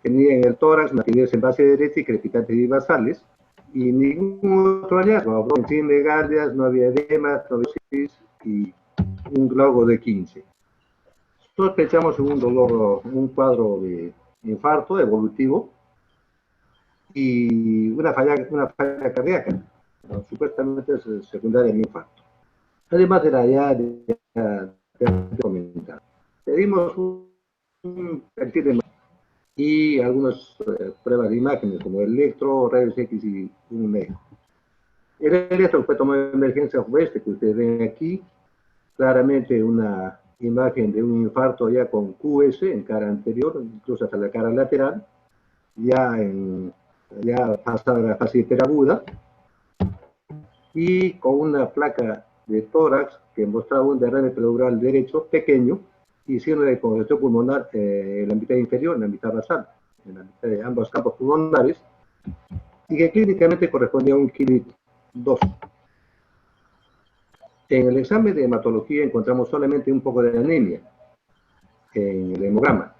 tenía en el tórax matinez en base derecha y crepitantes bivasales, y ningún otro hallazgo. Sin megaldias, no había edema, no había y un glauco de 15. Sospechamos un cuadro de infarto evolutivo y una falla cardíaca, supuestamente es secundaria al infarto. Además de la ya comentada. Pedimos un perfil de y algunas pruebas de imágenes como electro, rayos X y un eco. El electro fue tomado de emergencia fue este que ustedes ven aquí, claramente una imagen de un infarto ya con QS en cara anterior, incluso hasta la cara lateral, ya pasada la fase hiperaguda, y con una placa de tórax que mostraba un derrame pleural derecho pequeño y signo de congestión pulmonar en la mitad inferior, en la mitad basal, en la mitad de ambos campos pulmonares, y que clínicamente correspondía a un KILIT 2. En el examen de hematología encontramos solamente un poco de anemia en el hemograma.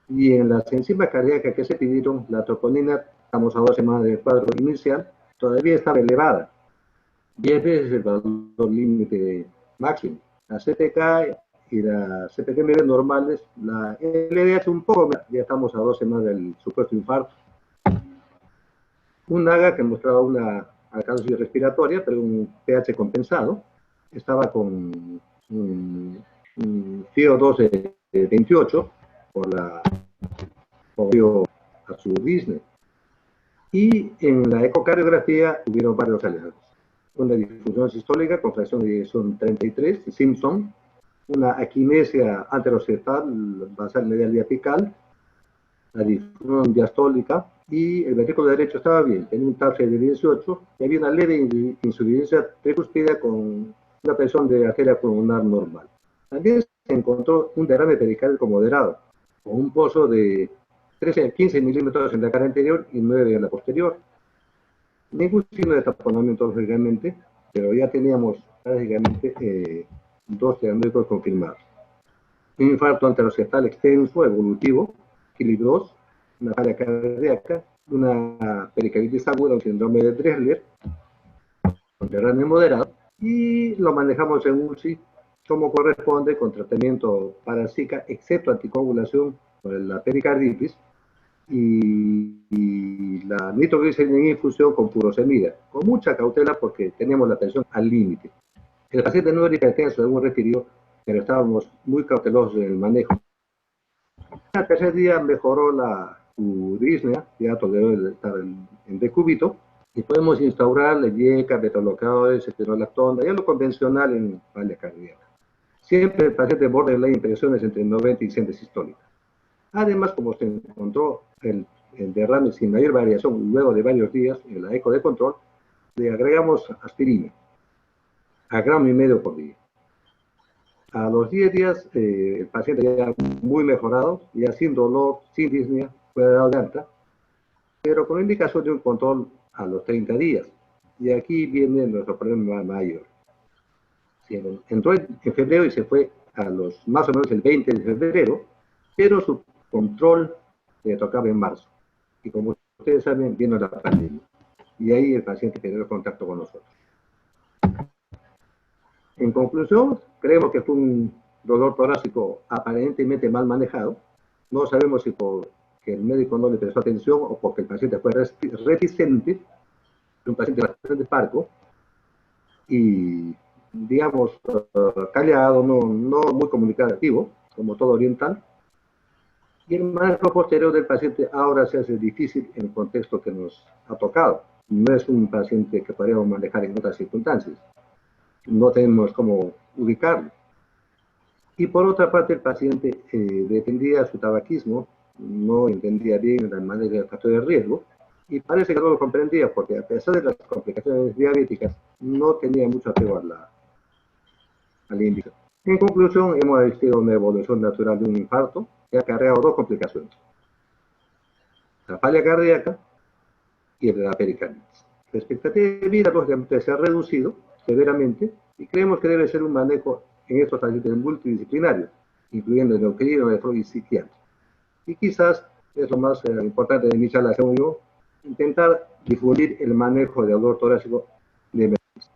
Y en las enzimas cardíacas que se pidieron, la troponina, estamos a 2 semanas del cuadro inicial, todavía estaba elevada. 10 veces el valor límite máximo. La CPK y la CPK normales, la LDH un poco, ya estamos a 2 semanas del supuesto infarto. Un AGA que mostraba una alcalosis respiratoria, pero un pH compensado, estaba con un CO2 de 28 por a su Disney. Y en la ecocardiografía tuvieron varios hallazgos. Una disfunción sistólica con fracción de eyección 33, Simpson, una aquinesia anterocefal basal medial diapical, la disfunción diastólica, y el ventrículo derecho estaba bien, tenía un TARGE de 18, y había una leve insuficiencia tricuspidea con una presión de arteria pulmonar normal. También se encontró un derrame pericárdico moderado, con un pozo de 13 a 15 milímetros en la cara anterior y 9 en la posterior. Ningún signo de taponamiento, lógicamente, pero ya teníamos prácticamente 2 diagnósticos confirmados. Un infarto anterocefal extenso, evolutivo, KILIT 2, una falla cardíaca, una pericarditis aguda, un síndrome de Dressler, con derrame moderado, y lo manejamos en UCI como corresponde con tratamiento para Zika, excepto anticoagulación por la pericarditis y la nitroglicerina en infusión con furosemida, con mucha cautela porque teníamos la tensión al límite. El paciente no era hipertenso, según refirió, pero estábamos muy cautelosos en el manejo. Al tercer día mejoró su disnea, ya toleró de estar en decúbito, y podemos instaurar IECA, beta-bloqueadores, espironolactona, ya lo convencional en falla cardíaca. Siempre el paciente borderline impresiones entre 90 y 100 de sistólica. Además, como se encontró el derrame sin mayor variación luego de varios días en la eco de control, le agregamos aspirina a 1,5 gramos por día. A los 10 días, el paciente ya muy mejorado, ya sin dolor, sin disnea, fue dado de alta, pero con indicación de un control a los 30 días. Y aquí viene nuestro problema mayor. Entró en febrero y se fue a los más o menos el 20 de febrero, pero su control le tocaba en marzo. Y como ustedes saben, vino la pandemia. Y ahí el paciente perdió contacto con nosotros. En conclusión, creemos que fue un dolor torácico aparentemente mal manejado. No sabemos si porque el médico no le prestó atención o porque el paciente fue reticente. Un paciente bastante parco y, digamos, callado, no muy comunicativo, como todo oriental. Y el manejo posterior del paciente ahora se hace difícil en el contexto que nos ha tocado. No es un paciente que podríamos manejar en otras circunstancias. No tenemos cómo ubicarlo. Y por otra parte, el paciente defendía su tabaquismo, no entendía bien la manera de factor de riesgo, y parece que no lo comprendía, porque a pesar de las complicaciones diabéticas, no tenía mucho apego al índice. En conclusión, hemos asistido a una evolución natural de un infarto que ha acarreado 2 complicaciones: la falla cardíaca y la pericarditis. La expectativa de vida, lógicamente, se ha reducido severamente y creemos que debe ser un manejo en estos pacientes multidisciplinarios, incluyendo endocrino, nefro y psiquiatra. Y quizás es lo más importante de mi charla, según yo, intentar difundir el manejo de dolor torácico de emergencia.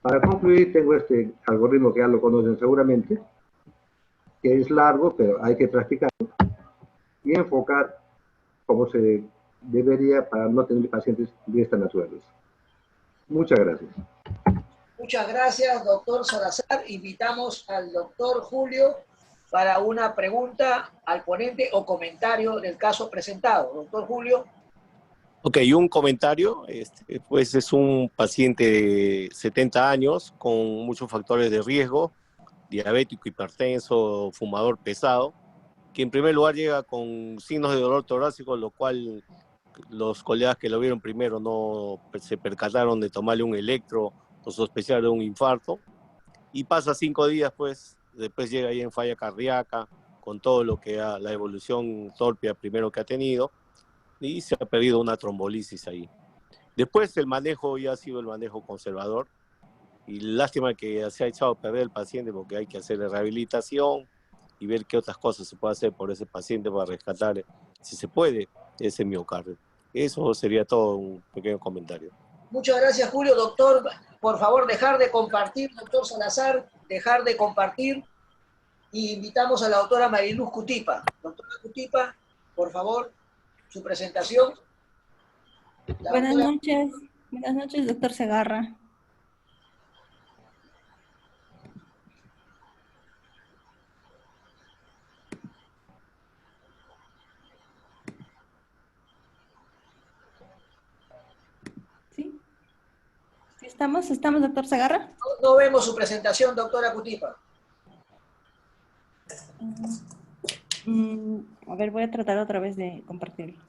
Para concluir, tengo este algoritmo que ya lo conocen seguramente, que es largo, pero hay que practicarlo y enfocar como se debería para no tener pacientes de esta naturaleza. Muchas gracias. Muchas gracias, doctor Salazar. Invitamos al doctor Julio para una pregunta al ponente o comentario del caso presentado. Doctor Julio. Ok, un comentario. Pues es un paciente de 70 años con muchos factores de riesgo, diabético, hipertenso, fumador pesado, que en primer lugar llega con signos de dolor torácico, lo cual los colegas que lo vieron primero no se percataron de tomarle un electro o sospechar de un infarto, y pasa 5 días, pues, después llega ahí en falla cardíaca, con todo lo que la evolución torpia primero que ha tenido, y se ha perdido una trombolisis ahí. Después el manejo ya ha sido el manejo conservador, y lástima que se ha echado a perder el paciente porque hay que hacerle rehabilitación y ver qué otras cosas se puede hacer por ese paciente para rescatar, si se puede, ese miocardio. Eso sería todo, un pequeño comentario. Muchas gracias, Julio. Doctor, por favor, dejar de compartir, doctor Salazar, dejar de compartir. Y invitamos a la doctora Mariluz Cutipa. Doctora Cutipa, por favor, su presentación. Buenas noches, doctor Segarra. ¿Sí? ¿Estamos, doctor Segarra? No vemos su presentación, doctora Cutipa. A ver, voy a tratar otra vez de compartirlo.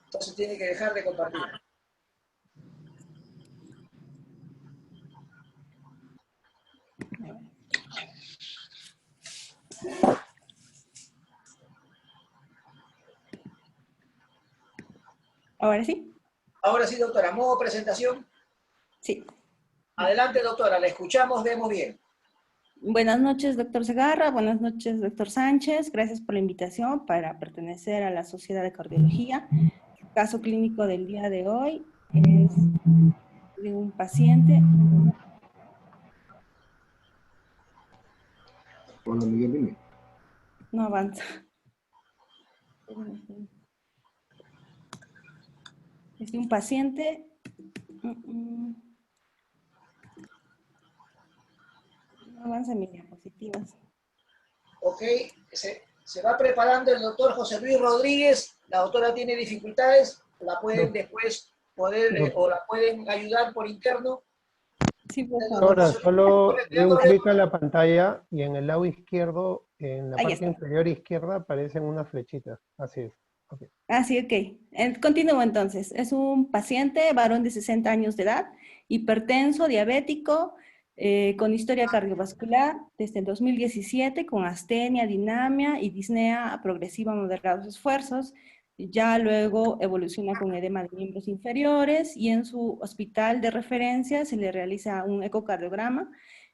Entonces tiene que dejar de compartir. ¿Ahora sí? Ahora sí, doctora. ¿Modo presentación? Sí. Adelante, doctora. La escuchamos, vemos bien. Buenas noches, doctor Segarra. Buenas noches, doctor Sánchez. Gracias por la invitación para pertenecer a la Sociedad de Cardiología. El caso clínico del día de hoy es de un paciente Hola, Miguel, dime. No avanza. Es de un paciente. No avanza mis diapositivas. Ok, se va preparando el doctor José Luis Rodríguez. La doctora tiene dificultades, la pueden después o la pueden ayudar por interno. Sí, por favor. Ahora, solo de un clic a la pantalla y en el lado izquierdo, en la Ahí parte está. inferior izquierda, aparecen unas flechitas. Así es. Okay. Sí, ok. Continúo entonces. Es un paciente, varón de 60 años de edad, hipertenso, diabético, con historia cardiovascular desde el 2017, con astenia, dinamia y disnea progresiva a moderados esfuerzos. Ya luego evoluciona con edema de miembros inferiores y en su hospital de referencia se le realiza un ecocardiograma,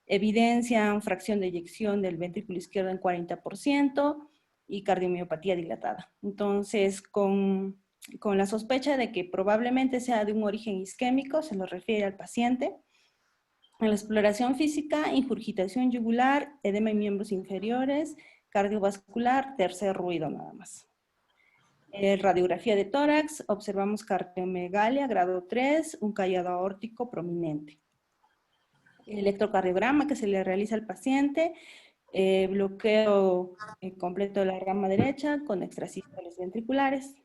evidencian fracción de eyección del ventrículo izquierdo en 40%, y cardiomiopatía dilatada. Entonces, con la sospecha de que probablemente sea de un origen isquémico, se lo refiere al paciente. En la exploración física, ingurgitación yugular, edema en miembros inferiores, cardiovascular, tercer ruido nada más. Radiografía de tórax, observamos cardiomegalia, grado 3, un callado aórtico prominente. Electrocardiograma que se le realiza al paciente, bloqueo completo de la rama derecha con extrasístoles ventriculares.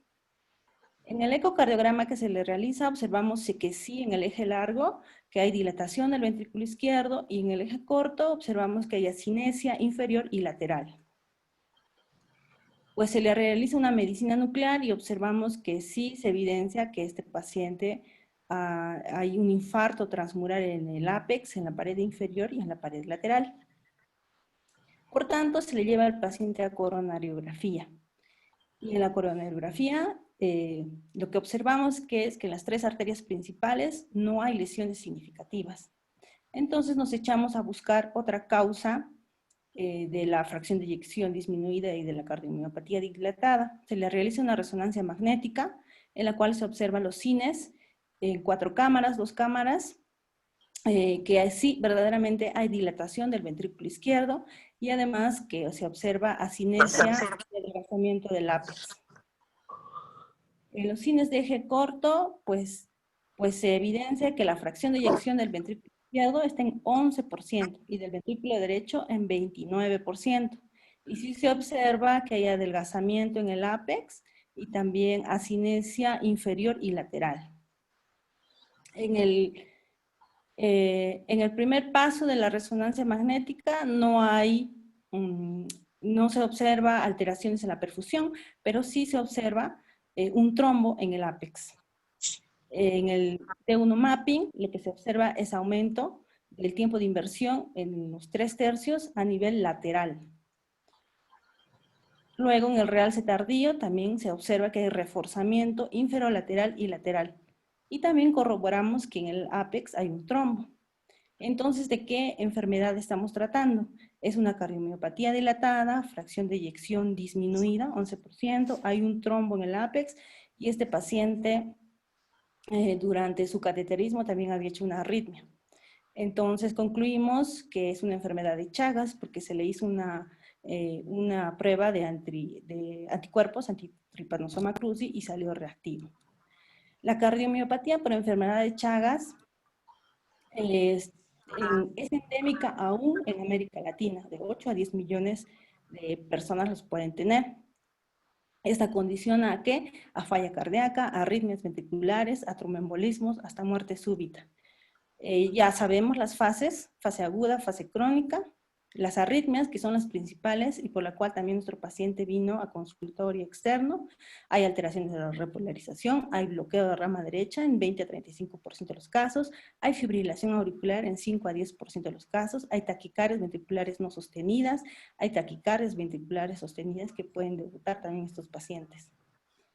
En el ecocardiograma que se le realiza observamos que sí en el eje largo, que hay dilatación del ventrículo izquierdo, y en el eje corto observamos que hay asinesia inferior y lateral. Pues se le realiza una medicina nuclear y observamos que sí se evidencia que este paciente hay un infarto transmural en el ápex, en la pared inferior y en la pared lateral. Por tanto, se le lleva al paciente a coronariografía. Y en la coronariografía, lo que observamos es que en las 3 arterias principales no hay lesiones significativas. Entonces nos echamos a buscar otra causa de la fracción de eyección disminuida y de la cardiomiopatía dilatada. Se le realiza una resonancia magnética en la cual se observan los cines en 4 cámaras, 2 cámaras, que así verdaderamente hay dilatación del ventrículo izquierdo y además que se observa asinesia del desgastamiento del ápex. En los cines de eje corto, pues se evidencia que la fracción de eyección del ventrículo izquierdo está en 11% y del ventrículo derecho en 29%. Y sí se observa que hay adelgazamiento en el ápex y también asinesia inferior y lateral. En el primer paso de la resonancia magnética no se observa alteraciones en la perfusión, pero sí se observa un trombo en el ápex. En el T1 mapping, lo que se observa es aumento del tiempo de inversión en los 3/3 a nivel lateral. Luego, en el realce tardío, también se observa que hay reforzamiento inferolateral y lateral. Y también corroboramos que en el ápex hay un trombo. Entonces, ¿de qué enfermedad estamos tratando? Es una cardiomiopatía dilatada, fracción de eyección disminuida, 11%, hay un trombo en el ápex y este paciente durante su cateterismo también había hecho una arritmia. Entonces concluimos que es una enfermedad de Chagas porque se le hizo una prueba de anticuerpos, antitripanosoma cruzi, y salió reactivo. La cardiomiopatía por enfermedad de Chagas es endémica aún en América Latina, de 8 a 10 millones de personas los pueden tener. Esta condiciona ¿a qué? A falla cardíaca, a arritmias ventriculares, a tromboembolismos, hasta muerte súbita. Ya sabemos las fases, fase aguda, fase crónica, las arritmias, que son las principales y por la cual también nuestro paciente vino a consultorio externo. Hay alteraciones de la repolarización, hay bloqueo de rama derecha en 20 a 35% de los casos, hay fibrilación auricular en 5 a 10% de los casos, hay taquicardias ventriculares no sostenidas, hay taquicardias ventriculares sostenidas que pueden debutar también estos pacientes.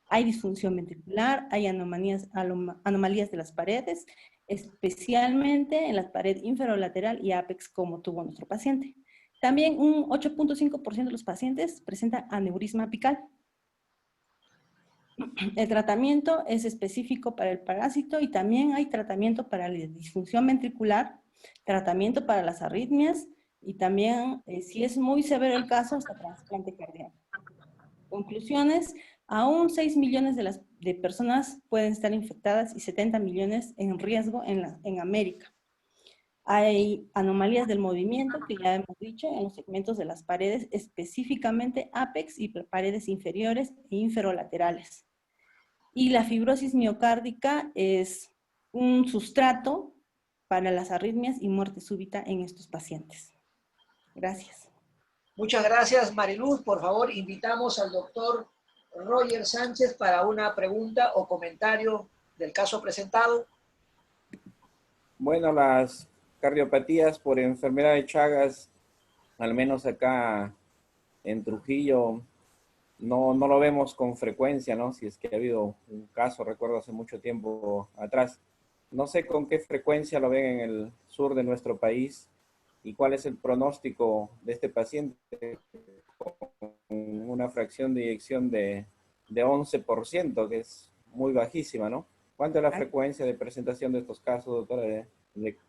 Hay disfunción ventricular, hay anomalías de las paredes, especialmente en la pared inferolateral y ápex, como tuvo nuestro paciente. También un 8.5% de los pacientes presentan aneurisma apical. El tratamiento es específico para el parásito y también hay tratamiento para la disfunción ventricular, tratamiento para las arritmias y también, si es muy severo el caso, hasta trasplante cardíaco. Conclusiones, aún 6 millones de personas pueden estar infectadas y 70 millones en riesgo en América. Hay anomalías del movimiento, que ya hemos dicho, en los segmentos de las paredes, específicamente ápex y paredes inferiores e inferolaterales. Y la fibrosis miocárdica es un sustrato para las arritmias y muerte súbita en estos pacientes. Gracias. Muchas gracias, Mariluz. Por favor, invitamos al doctor Roger Sánchez para una pregunta o comentario del caso presentado. Bueno, las cardiopatías por enfermedad de Chagas, al menos acá en Trujillo, no lo vemos con frecuencia, ¿no? Si es que ha habido un caso, recuerdo hace mucho tiempo atrás. No sé con qué frecuencia lo ven en el sur de nuestro país y cuál es el pronóstico de este paciente con una fracción de eyección de 11%, que es muy bajísima, ¿no? ¿Cuánta es la frecuencia de presentación de estos casos, doctora, de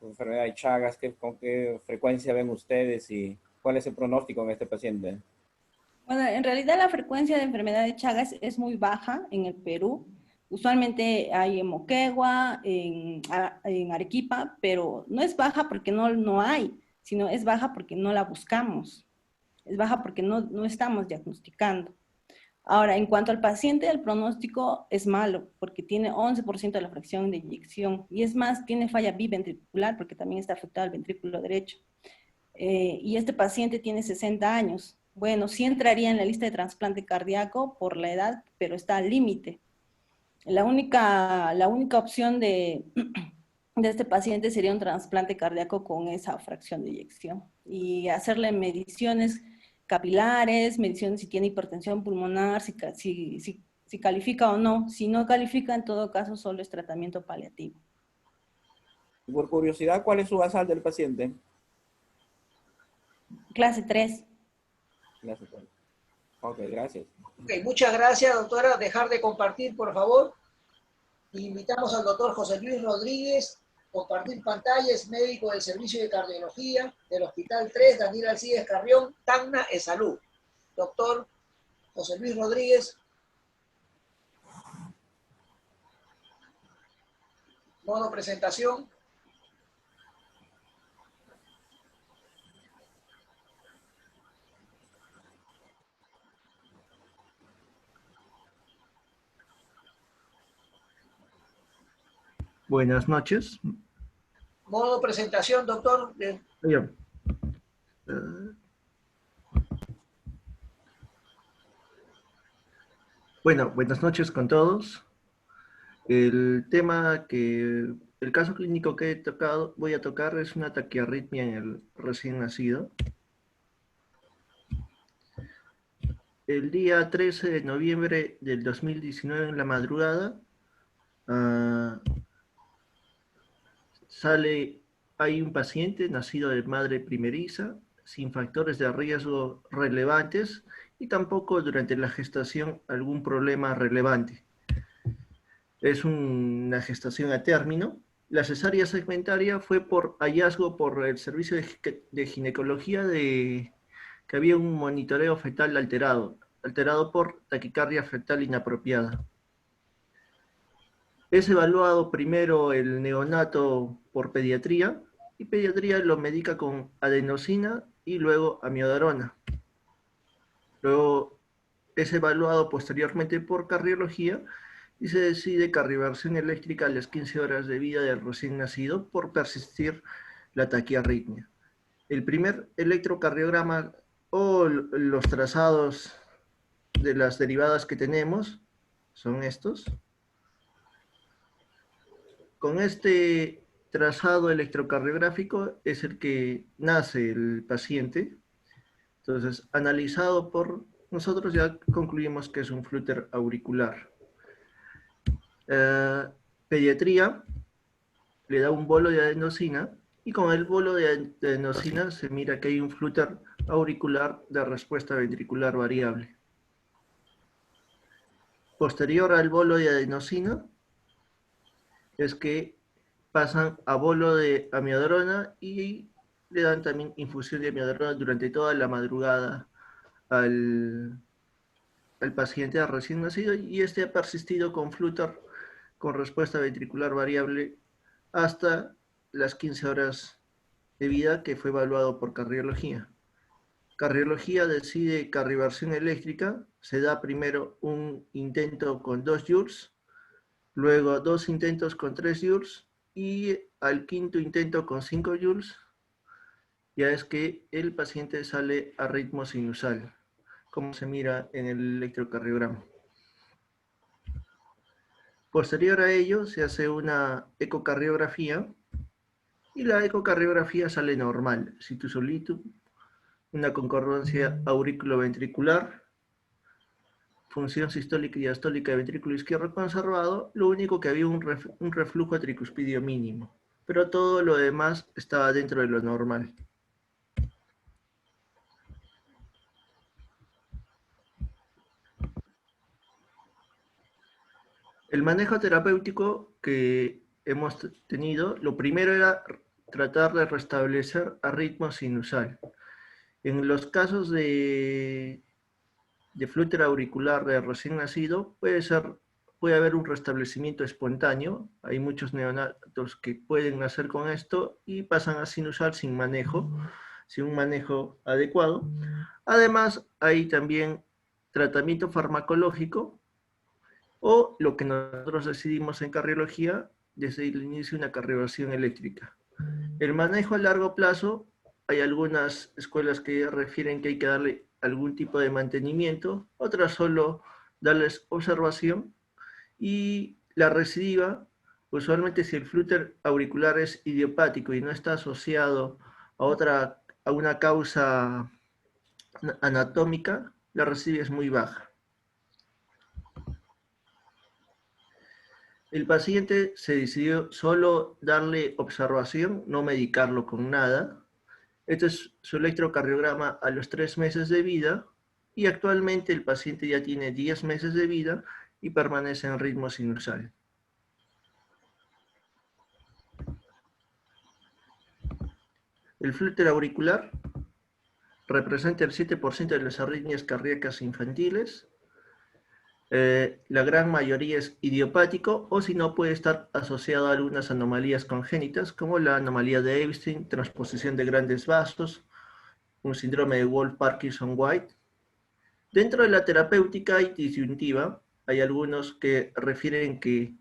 enfermedad de Chagas? ¿Con qué frecuencia ven ustedes y cuál es el pronóstico en este paciente? Bueno, en realidad la frecuencia de enfermedad de Chagas es muy baja en el Perú. Usualmente hay en Moquegua, en Arequipa, pero no es baja porque no hay, sino es baja porque no la buscamos. Es baja porque no estamos diagnosticando. Ahora, en cuanto al paciente, el pronóstico es malo porque tiene 11% de la fracción de eyección y es más, tiene falla biventricular porque también está afectado el ventrículo derecho. Y este paciente tiene 60 años. Bueno, sí entraría en la lista de trasplante cardíaco por la edad, pero está al límite. La única opción de este paciente sería un trasplante cardíaco con esa fracción de eyección y hacerle mediciones capilares, mediciones si tiene hipertensión pulmonar, si califica o no. Si no califica, en todo caso, solo es tratamiento paliativo. Por curiosidad, ¿cuál es su basal del paciente? Clase 3. Clase 3. Ok, gracias. Ok, muchas gracias, doctora. Dejar de compartir, por favor. Invitamos al doctor José Luis Rodríguez, compartir pantalla, es médico del Servicio de Cardiología del Hospital 3, Daniel Alcides Carrión, Tacna, Salud. Doctor José Luis Rodríguez. Modo presentación. Buenas noches. Modo presentación, doctor. Bien. Bueno, buenas noches con todos. El caso clínico que voy a tocar es una taquiarritmia en el recién nacido. El día 13 de noviembre del 2019 en la madrugada, hay un paciente nacido de madre primeriza, sin factores de riesgo relevantes y tampoco durante la gestación algún problema relevante. Es una gestación a término. La cesárea segmentaria fue por hallazgo por el servicio de ginecología que había un monitoreo fetal alterado por taquicardia fetal inapropiada. Es evaluado primero el neonato por pediatría, y pediatría lo medica con adenosina y luego amiodarona. Luego es evaluado posteriormente por cardiología y se decide cardioversión eléctrica a las 15 horas de vida del recién nacido por persistir la taquiarritmia. El primer electrocardiograma o los trazados de las derivadas que tenemos son estos. Con este trazado electrocardiográfico es el que nace el paciente. Entonces, analizado por nosotros, ya concluimos que es un flúter auricular. Pediatría le da un bolo de adenosina y con el bolo de adenosina se mira que hay un flúter auricular de respuesta ventricular variable. Posterior al bolo de adenosina es que pasan a bolo de amiodarona y le dan también infusión de amiodarona durante toda la madrugada al paciente recién nacido, y este ha persistido con Flutter con respuesta ventricular variable hasta las 15 horas de vida, que fue evaluado por cardiología. Cardiología decide cardioversión eléctrica, se da primero un intento con 2 joules, luego 2 intentos con 3 joules, y al quinto intento con 5 joules, ya es que el paciente sale a ritmo sinusal, como se mira en el electrocardiograma. Posterior a ello se hace una ecocardiografía, y la ecocardiografía sale normal, situ solitum, una concordancia auriculoventricular, función sistólica y diastólica de ventrículo izquierdo conservado. Lo único que había un reflujo tricuspidio mínimo, pero todo lo demás estaba dentro de lo normal. El manejo terapéutico que hemos tenido, lo primero era tratar de restablecer a ritmo sinusal. En los casos de flúter auricular de recién nacido, puede haber un restablecimiento espontáneo. Hay muchos neonatos que pueden nacer con esto y pasan a sinusal sin un manejo adecuado. Además, hay también tratamiento farmacológico, o lo que nosotros decidimos en cardiología, desde el inicio, una cardioversión eléctrica. El manejo a largo plazo, hay algunas escuelas que refieren que hay que darle algún tipo de mantenimiento, otras solo darles observación, y la recidiva, usualmente si el flúter auricular es idiopático y no está asociado a una causa anatómica, la recidiva es muy baja. El paciente se decidió solo darle observación, no medicarlo con nada. Este es su electrocardiograma a los 3 meses de vida, y actualmente el paciente ya tiene 10 meses de vida y permanece en ritmo sinusal. El flúter auricular representa el 7% de las arritmias cardíacas infantiles. La gran mayoría es idiopático, o si no, puede estar asociado a algunas anomalías congénitas, como la anomalía de Epstein, transposición de grandes vasos, un síndrome de Wolff-Parkinson-White. Dentro de la terapéutica y disyuntiva, hay algunos que refieren que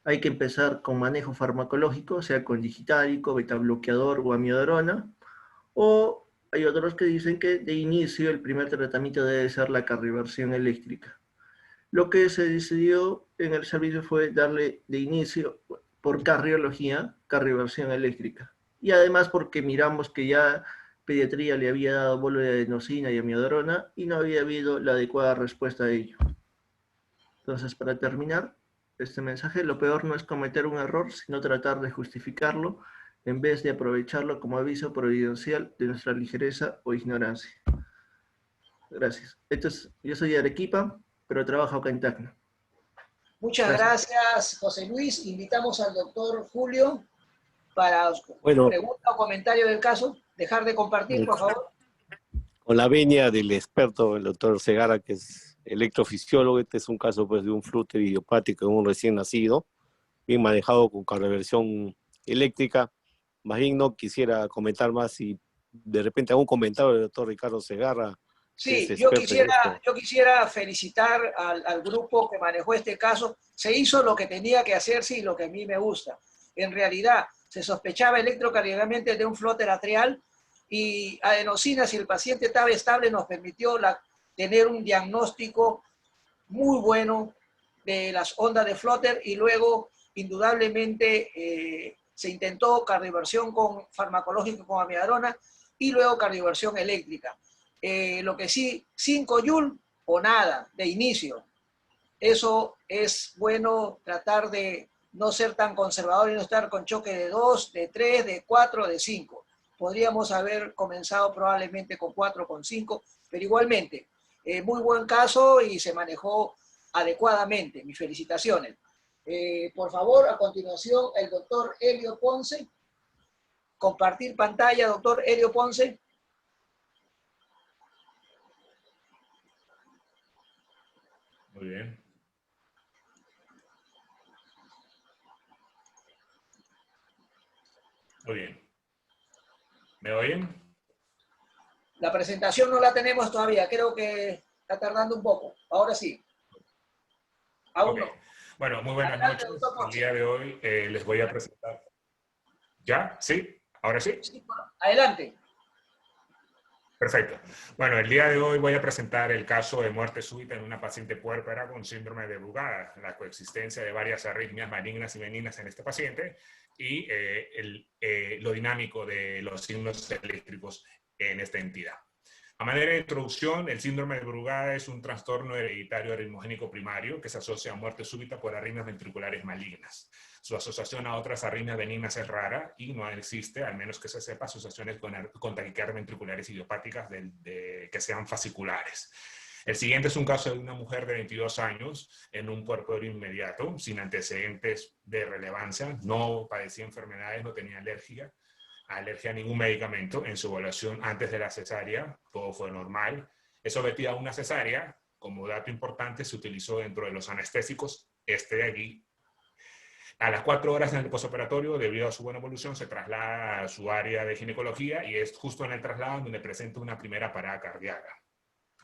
hay que empezar con manejo farmacológico, sea con digitálico, betabloqueador o amiodarona, o hay otros que dicen que de inicio el primer tratamiento debe ser la cardioversión eléctrica. Lo que se decidió en el servicio fue darle de inicio, por cardiología, cardioversión eléctrica. Y además porque miramos que ya pediatría le había dado bolo de adenosina y amiodarona y no había habido la adecuada respuesta a ello. Entonces, para terminar este mensaje, lo peor no es cometer un error, sino tratar de justificarlo en vez de aprovecharlo como aviso providencial de nuestra ligereza o ignorancia. Gracias. Yo soy de Arequipa, pero trabajo acá en Tacna. Muchas gracias, José Luis. Invitamos al doctor Julio para pregunta o comentario del caso. Dejar de compartir, por favor. Con la venia del experto, el doctor Segarra, que es electrofisiólogo. Este es un caso pues, de un flúter idiopático en un recién nacido, bien manejado con cardioversión eléctrica. Más bien no quisiera comentar más, y de repente algún comentario del doctor Ricardo Segarra. Sí, yo quisiera felicitar al grupo que manejó este caso. Se hizo lo que tenía que hacerse y lo que a mí me gusta. En realidad, se sospechaba electrocardiográficamente de un flúter atrial, y adenosina, si el paciente estaba estable, nos permitió tener un diagnóstico muy bueno de las ondas de flúter, y luego, indudablemente, se intentó cardioversión farmacológica con amiodarona y luego cardioversión eléctrica. Lo que sí, 5 Joule o nada de inicio. Eso es bueno, tratar de no ser tan conservador y no estar con choque de 2, de 3, de 4, de 5. Podríamos haber comenzado probablemente con 4, con 5, pero igualmente, muy buen caso y se manejó adecuadamente. Mis felicitaciones. Por favor, a continuación, el doctor Helio Ponce. Compartir pantalla, doctor Helio Ponce. Muy bien. Muy bien. ¿Me oyen? La presentación no la tenemos todavía, creo que está tardando un poco. Ahora sí. Aún no. Bueno, muy buenas Adelante, noches. doctor El día de hoy les voy a presentar. ¿Ya? ¿Sí? ¿Ahora sí? Sí, adelante. Perfecto. Bueno, el día de hoy voy a presentar el caso de muerte súbita en una paciente puérpera con síndrome de Brugada, la coexistencia de varias arritmias malignas y benignas en este paciente y lo dinámico de los signos eléctricos en esta entidad. A manera de introducción, el síndrome de Brugada es un trastorno hereditario arritmogénico primario que se asocia a muerte súbita por arritmias ventriculares malignas. Su asociación a otras arritmias benignas es rara y no existe, al menos que se sepa, asociaciones con taquicardias ventriculares idiopáticas que sean fasciculares. El siguiente es un caso de una mujer de 22 años en un puerperio inmediato, sin antecedentes de relevancia, no padecía enfermedades, no tenía alergia a ningún medicamento. En su evaluación antes de la cesárea, todo fue normal. Es sometida a una cesárea. Como dato importante, se utilizó dentro de los anestésicos este de aquí. A las 4 horas en el postoperatorio, debido a su buena evolución, se traslada a su área de ginecología y es justo en el traslado donde presenta una primera parada cardíaca,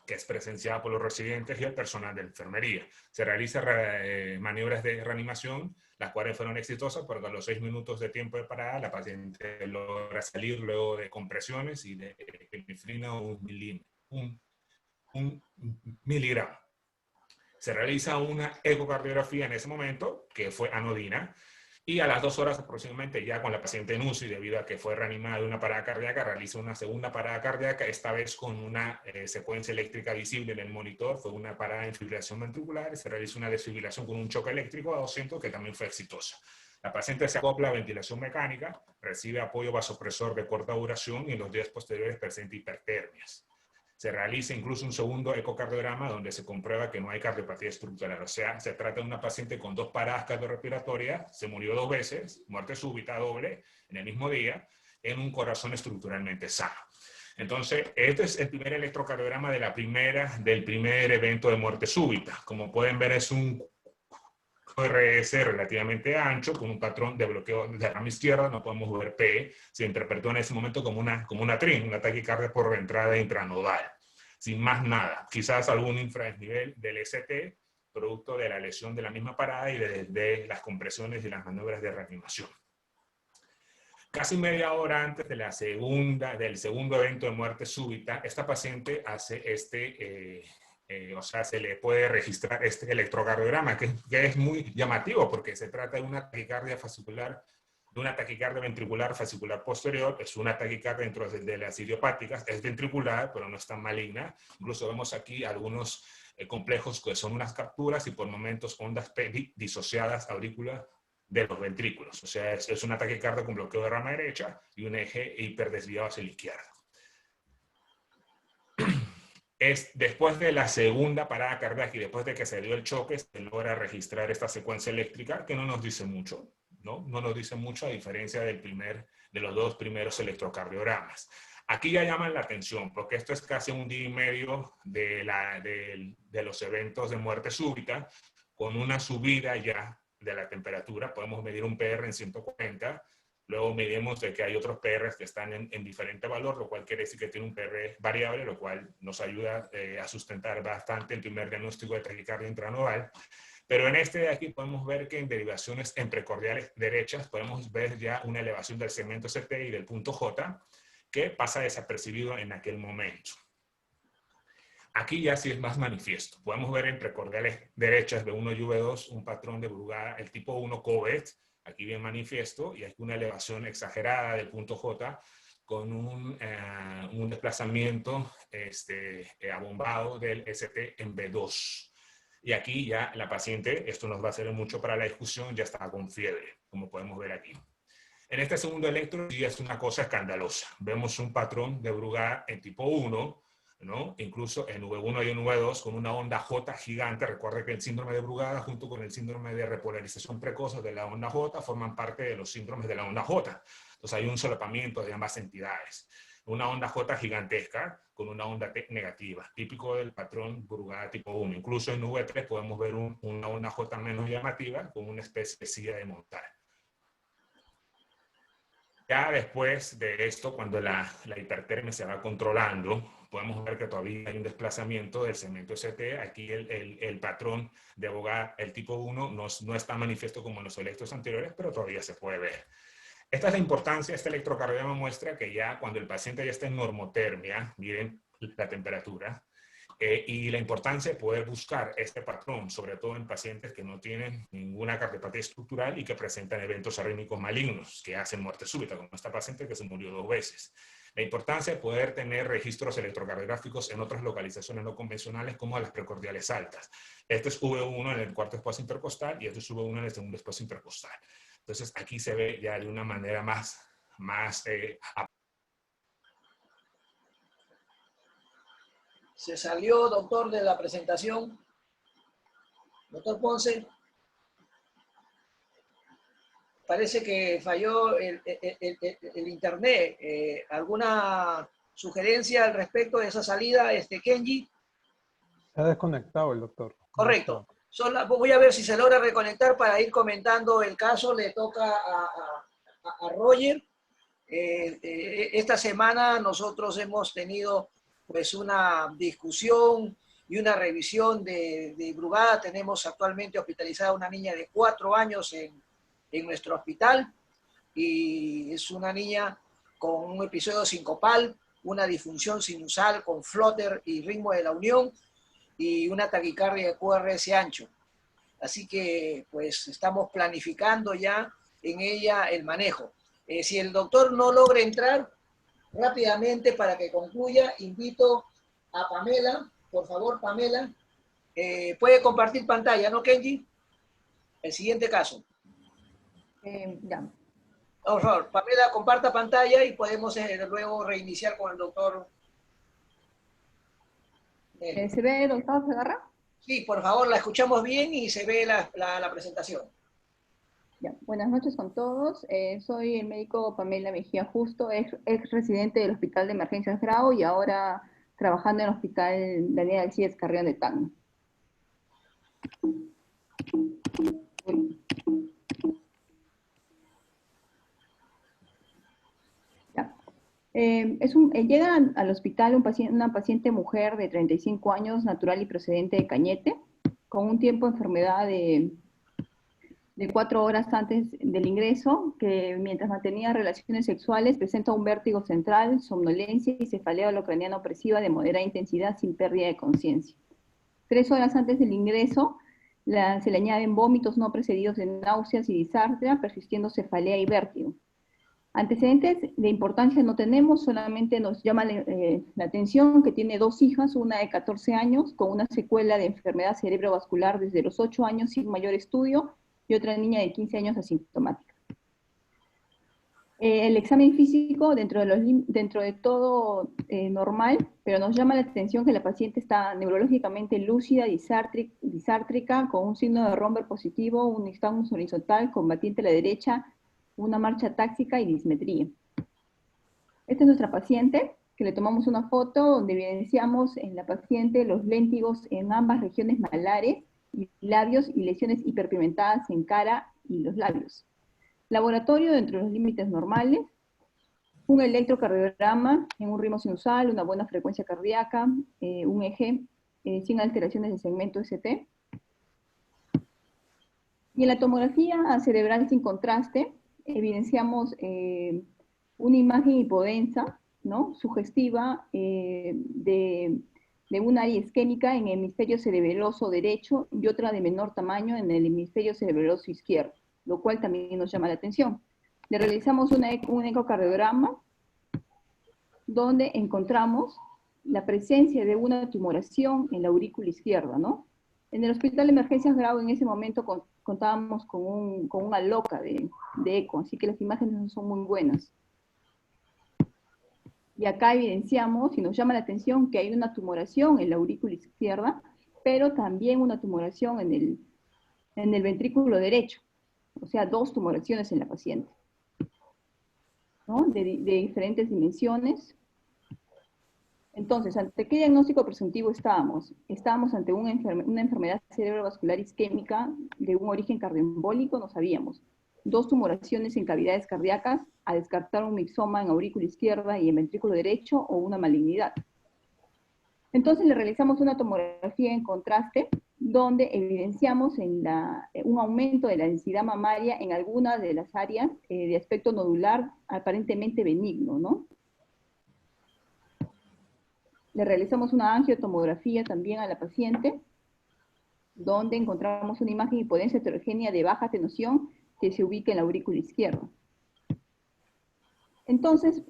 que es presenciada por los residentes y el personal de enfermería. Se realizan maniobras de reanimación, las cuales fueron exitosas, porque a los 6 minutos de tiempo de parada, la paciente logra salir luego de compresiones y de epinefrina un miligramo. Se realiza una ecocardiografía en ese momento, que fue anodina, y a las 2 horas aproximadamente, ya con la paciente en UCI, debido a que fue reanimada de una parada cardíaca, realiza una segunda parada cardíaca, esta vez con una secuencia eléctrica visible en el monitor. Fue una parada en fibrilación ventricular, se realiza una desfibrilación con un choque eléctrico a 200, que también fue exitosa. La paciente se acopla a ventilación mecánica, recibe apoyo vasopresor de corta duración y en los días posteriores presenta hipertermias. Se realiza incluso un segundo ecocardiograma donde se comprueba que no hay cardiopatía estructural. O sea, se trata de una paciente con 2 paradas cardiorrespiratorias, se murió 2 veces, muerte súbita doble en el mismo día, en un corazón estructuralmente sano. Entonces, este es el primer electrocardiograma del primer evento de muerte súbita. Como pueden ver, es un QRS relativamente ancho, con un patrón de bloqueo de rama izquierda, no podemos ver P, se interpretó en ese momento como una TRIN, una taquicardia por entrada intranodal, sin más nada. Quizás algún infradesnivel del ST, producto de la lesión de la misma parada y de las compresiones y las maniobras de reanimación. Casi media hora antes de del segundo evento de muerte súbita, esta paciente hace o sea, se le puede registrar este electrocardiograma, que es muy llamativo porque se trata de una taquicardia fascicular, de una taquicardia ventricular fascicular posterior. Es una taquicardia dentro de las idiopáticas, es ventricular, pero no es tan maligna. Incluso vemos aquí algunos complejos que son unas capturas y por momentos ondas P disociadas aurículas de los ventrículos. O sea, es una taquicardia con bloqueo de rama derecha y un eje hiperdesviado hacia la izquierda. Después de la segunda parada cardíaca y después de que se dio el choque, se logra registrar esta secuencia eléctrica que no nos dice mucho, ¿no? No nos dice mucho a diferencia de los 2 primeros electrocardiogramas. Aquí ya llaman la atención porque esto es casi un día y medio de los eventos de muerte súbita, con una subida ya de la temperatura. Podemos medir un PR en 140. Luego medimos de que hay otros PRs que están en diferente valor, lo cual quiere decir que tiene un PR variable, lo cual nos ayuda a sustentar bastante el primer diagnóstico de taquicardia intranodal. Pero en este de aquí podemos ver que en derivaciones en precordiales derechas podemos ver ya una elevación del segmento ST y del punto J, que pasa desapercibido en aquel momento. Aquí ya sí es más manifiesto. Podemos ver en precordiales derechas B1 y V2 un patrón de Brugada, el tipo 1 COVID, aquí bien manifiesto, y hay una elevación exagerada del punto J con un desplazamiento abombado del ST en B2. Y aquí ya la paciente, esto nos va a servir mucho para la discusión, ya está con fiebre, como podemos ver aquí. En este segundo electro sí es una cosa escandalosa. Vemos un patrón de Brugada en tipo 1, ¿no? Incluso en V1 y en V2 con una onda J gigante. Recuerde que el síndrome de Brugada junto con el síndrome de repolarización precoz de la onda J forman parte de los síndromes de la onda J. Entonces hay un solapamiento de ambas entidades. Una onda J gigantesca con una onda T negativa, típico del patrón Brugada tipo 1. Incluso en V3 podemos ver una onda J menos llamativa con una especie de silla de montar. Ya después de esto, cuando la hipertermia se va controlando, podemos ver que todavía hay un desplazamiento del segmento ST. Aquí el patrón de Brugada, el tipo 1, no está manifiesto como en los electros anteriores, pero todavía se puede ver. Esta es la importancia. Este electrocardiograma muestra que ya cuando el paciente ya está en normotermia, miren la temperatura, y la importancia de poder buscar este patrón, sobre todo en pacientes que no tienen ninguna cardiopatía estructural y que presentan eventos arrítmicos malignos que hacen muerte súbita, como esta paciente que se murió 2 veces. La importancia de poder tener registros electrocardiográficos en otras localizaciones no convencionales como las precordiales altas. Este es V1 en el cuarto espacio intercostal y este es V1 en el segundo espacio intercostal. Entonces aquí se ve ya de una manera más Se salió, doctor, de la presentación. Doctor Ponce. Parece que falló el internet. ¿Alguna sugerencia al respecto de esa salida, Kenji? Se ha desconectado el doctor. Correcto. Voy a ver si se logra reconectar para ir comentando el caso. Le toca a Roger. Esta semana nosotros hemos tenido pues una discusión y una revisión de Brugada. Tenemos actualmente hospitalizada una niña de 4 años en nuestro hospital, y es una niña con un episodio sincopal, una disfunción sinusal con flutter y ritmo de la unión, y una taquicardia de QRS ancho. Así que pues estamos planificando ya en ella el manejo. Si el doctor no logra entrar, rápidamente para que concluya, invito a Pamela. Por favor, Pamela, puede compartir pantalla, ¿no, Kenji? El siguiente caso. Ya. Por favor, Pamela, comparta pantalla y podemos luego reiniciar con el doctor. ¿Se ve, doctor Segarra? Sí, por favor, la escuchamos bien y se ve la presentación. Ya. Buenas noches con todos. Soy el médico Pamela Mejía Justo, ex residente del Hospital de Emergencias Grau y ahora trabajando en el Hospital Daniel Alcides Carrión de Tacna. Llega al hospital una paciente mujer de 35 años, natural y procedente de Cañete, con un tiempo de enfermedad de 4 horas antes del ingreso, que mientras mantenía relaciones sexuales presenta un vértigo central, somnolencia y cefalea holocraniana opresiva de moderada intensidad sin pérdida de conciencia. 3 horas antes del ingreso se le añaden vómitos no precedidos de náuseas y disartria, persistiendo cefalea y vértigo. Antecedentes de importancia no tenemos, solamente nos llama la atención que tiene 2 hijas, una de 14 años con una secuela de enfermedad cerebrovascular desde los 8 años sin mayor estudio y otra niña de 15 años asintomática. El examen físico dentro de todo normal, pero nos llama la atención que la paciente está neurológicamente lúcida, disártrica, con un signo de Romberg positivo, un nixtamus horizontal combatiente a la derecha, una marcha táxica y dismetría. Esta es nuestra paciente, que le tomamos una foto donde evidenciamos en la paciente los léntigos en ambas regiones malares y labios y lesiones hiperpigmentadas en cara y los labios. Laboratorio dentro de los límites normales, un electrocardiograma en un ritmo sinusal, una buena frecuencia cardíaca, un eje sin alteraciones del segmento ST. Y en la tomografía cerebral sin contraste, evidenciamos una imagen hipodensa, ¿no?, sugestiva de una área isquémica en el hemisferio cerebeloso derecho y otra de menor tamaño en el hemisferio cerebeloso izquierdo, lo cual también nos llama la atención. Le realizamos un ecocardiograma donde encontramos la presencia de una tumoración en la aurícula izquierda, ¿no? En el Hospital de Emergencias Grau en ese momento contábamos con una loca de eco, así que las imágenes no son muy buenas. Y acá evidenciamos y nos llama la atención que hay una tumoración en la aurícula izquierda, pero también una tumoración en el ventrículo derecho. O sea, 2 tumoraciones en la paciente, ¿no? De diferentes dimensiones. Entonces, ¿ante qué diagnóstico presuntivo estábamos? Estábamos ante una enfermedad cerebrovascular isquémica de un origen cardioembólico, no sabíamos. 2 tumoraciones en cavidades cardíacas, a descartar un mixoma en aurícula izquierda y en ventrículo derecho o una malignidad. Entonces le realizamos una tomografía en contraste, donde evidenciamos un aumento de la densidad mamaria en algunas de las áreas de aspecto nodular aparentemente benigno, ¿no? Le realizamos una angiotomografía también a la paciente, donde encontramos una imagen de hipodensia heterogénea de baja atenuación que se ubica en la aurícula izquierda. Entonces,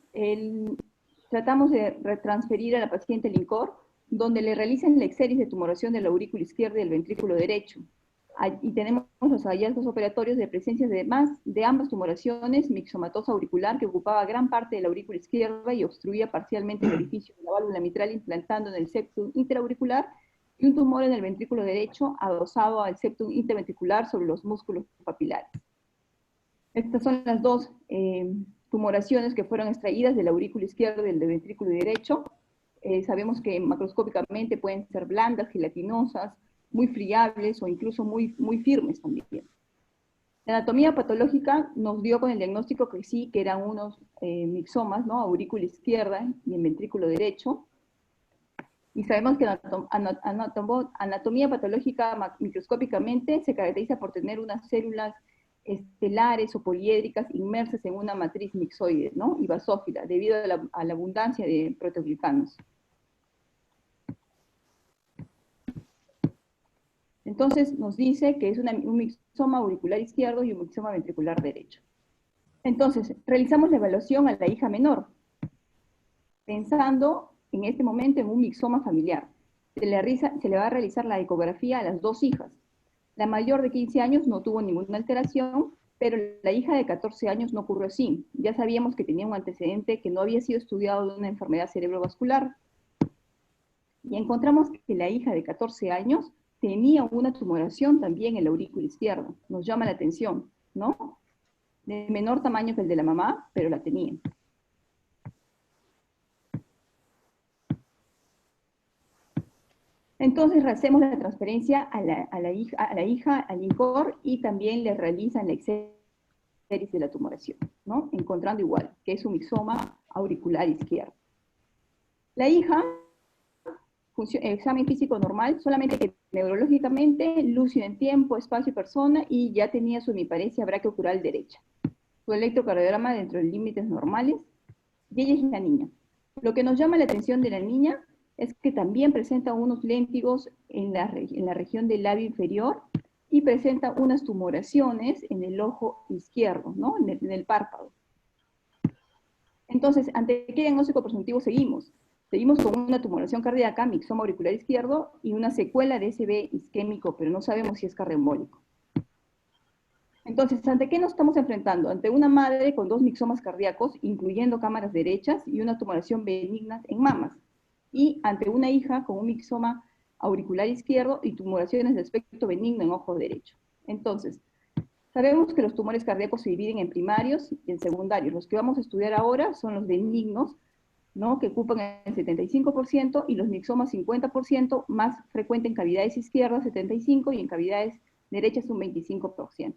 tratamos de retransferir a la paciente el INCOR, donde le realizan la exeris de tumoración de la aurícula izquierda y del ventrículo derecho. Y tenemos los hallazgos operatorios de presencia de ambas tumoraciones, mixomatosa auricular, que ocupaba gran parte de la aurícula izquierda y obstruía parcialmente el orificio de la válvula mitral, implantando en el septum interauricular, y un tumor en el ventrículo derecho adosado al septum interventricular sobre los músculos papilares. Estas son las 2 tumoraciones que fueron extraídas de la aurícula izquierda y del ventrículo derecho. Sabemos que macroscópicamente pueden ser blandas, gelatinosas, muy friables o incluso muy firmes también. La anatomía patológica nos dio con el diagnóstico que sí, que eran unos mixomas, ¿no? Aurícula izquierda y en ventrículo derecho. Y sabemos que la anatomía patológica microscópicamente se caracteriza por tener unas células estelares o poliédricas inmersas en una matriz mixoide, ¿no? Y basófila, debido a la abundancia de proteoglicanos. Entonces nos dice que es un mixoma auricular izquierdo y un mixoma ventricular derecho. Entonces, realizamos la evaluación a la hija menor, pensando en este momento en un mixoma familiar. Se le va a realizar la ecografía a las 2 hijas. La mayor de 15 años no tuvo ninguna alteración, pero la hija de 14 años no ocurrió así. Ya sabíamos que tenía un antecedente que no había sido estudiado de una enfermedad cerebrovascular. Y encontramos que la hija de 14 años tenía una tumoración también en la aurícula izquierda. Nos llama la atención, ¿no? De menor tamaño que el de la mamá, pero la tenía. Entonces hacemos la transferencia a la hija al INCOR y también le realizan la exeris de la tumoración, ¿no? Encontrando igual, que es un mixoma auricular izquierdo. La hija, examen físico normal, solamente que neurológicamente, lúcido en tiempo, espacio y persona, y ya tenía su hemiparesia brachiocrural derecha. Su electrocardiograma dentro de límites normales, y ella es la niña. Lo que nos llama la atención de la niña es que también presenta unos léntigos en la región del labio inferior y presenta unas tumoraciones en el ojo izquierdo, ¿no? En el párpado. Entonces, ¿ante qué diagnóstico presuntivo seguimos? Seguimos con una tumoración cardíaca, mixoma auricular izquierdo, y una secuela de SB isquémico, pero no sabemos si es cardioembólico. Entonces, ¿ante qué nos estamos enfrentando? Ante una madre con 2 mixomas cardíacos, incluyendo cámaras derechas, y una tumoración benigna en mamas. Y ante una hija con un mixoma auricular izquierdo y tumoraciones de aspecto benigno en ojo derecho. Entonces, sabemos que los tumores cardíacos se dividen en primarios y en secundarios. Los que vamos a estudiar ahora son los benignos, ¿no? Que ocupan el 75%, y los mixomas 50%, más frecuente en cavidades izquierdas 75% y en cavidades derechas un 25%.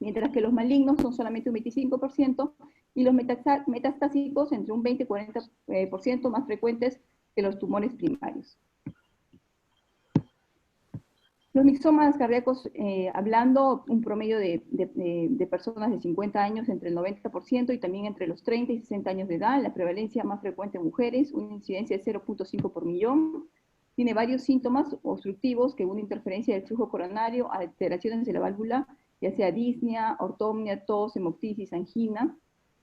Mientras que los malignos son solamente un 25%, y los metastásicos entre un 20 y 40% más frecuentes que los tumores primarios. Los mixomas cardíacos, hablando un promedio de personas de 50 años, entre el 90% y también entre los 30 y 60 años de edad, la prevalencia más frecuente en mujeres, una incidencia de 0.5 por millón, tiene varios síntomas obstructivos, que una interferencia del flujo coronario, alteraciones de la válvula, ya sea disnea, ortomnia, tos, hemoptisis, angina,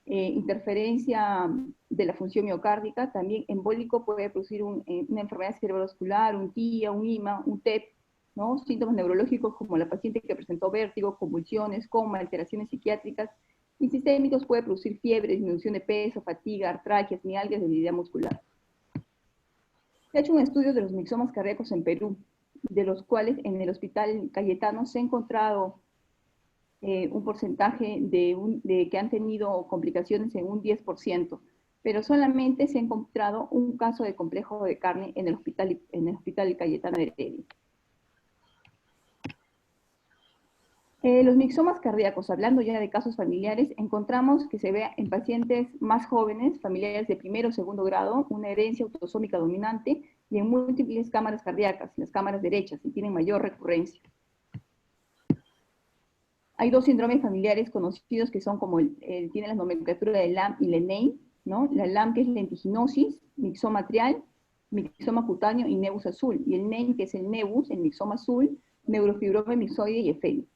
interferencia de la función miocárdica, también embólico, puede producir una enfermedad cerebrovascular, un TIA, un IMA, un TEP, ¿no? Síntomas neurológicos como la paciente que presentó vértigo, convulsiones, coma, alteraciones psiquiátricas, Y sistémicos puede producir fiebre, disminución de peso, fatiga, artralgias, mialgias, debilidad muscular. Se ha hecho un estudio de los mixomas cardíacos en Perú, de los cuales en el Hospital Cayetano se ha encontrado un porcentaje de que han tenido complicaciones en un 10%, pero solamente se ha encontrado un caso de complejo de carne en el Hospital Cayetano de Heredia. Los mixomas cardíacos, hablando ya de casos familiares, encontramos que se ve en pacientes más jóvenes, familiares de primero o segundo grado, una herencia autosómica dominante y en múltiples cámaras cardíacas, las cámaras derechas, y tienen mayor recurrencia. Hay dos síndromes familiares conocidos que son como, tienen la nomenclatura de LAM y LENEI, ¿no? La LAM, que es lentiginosis, mixoma trial, mixoma cutáneo y nebus azul, y el NEI, que es el nebus, el mixoma azul, neurofibroma mixoide y efémix.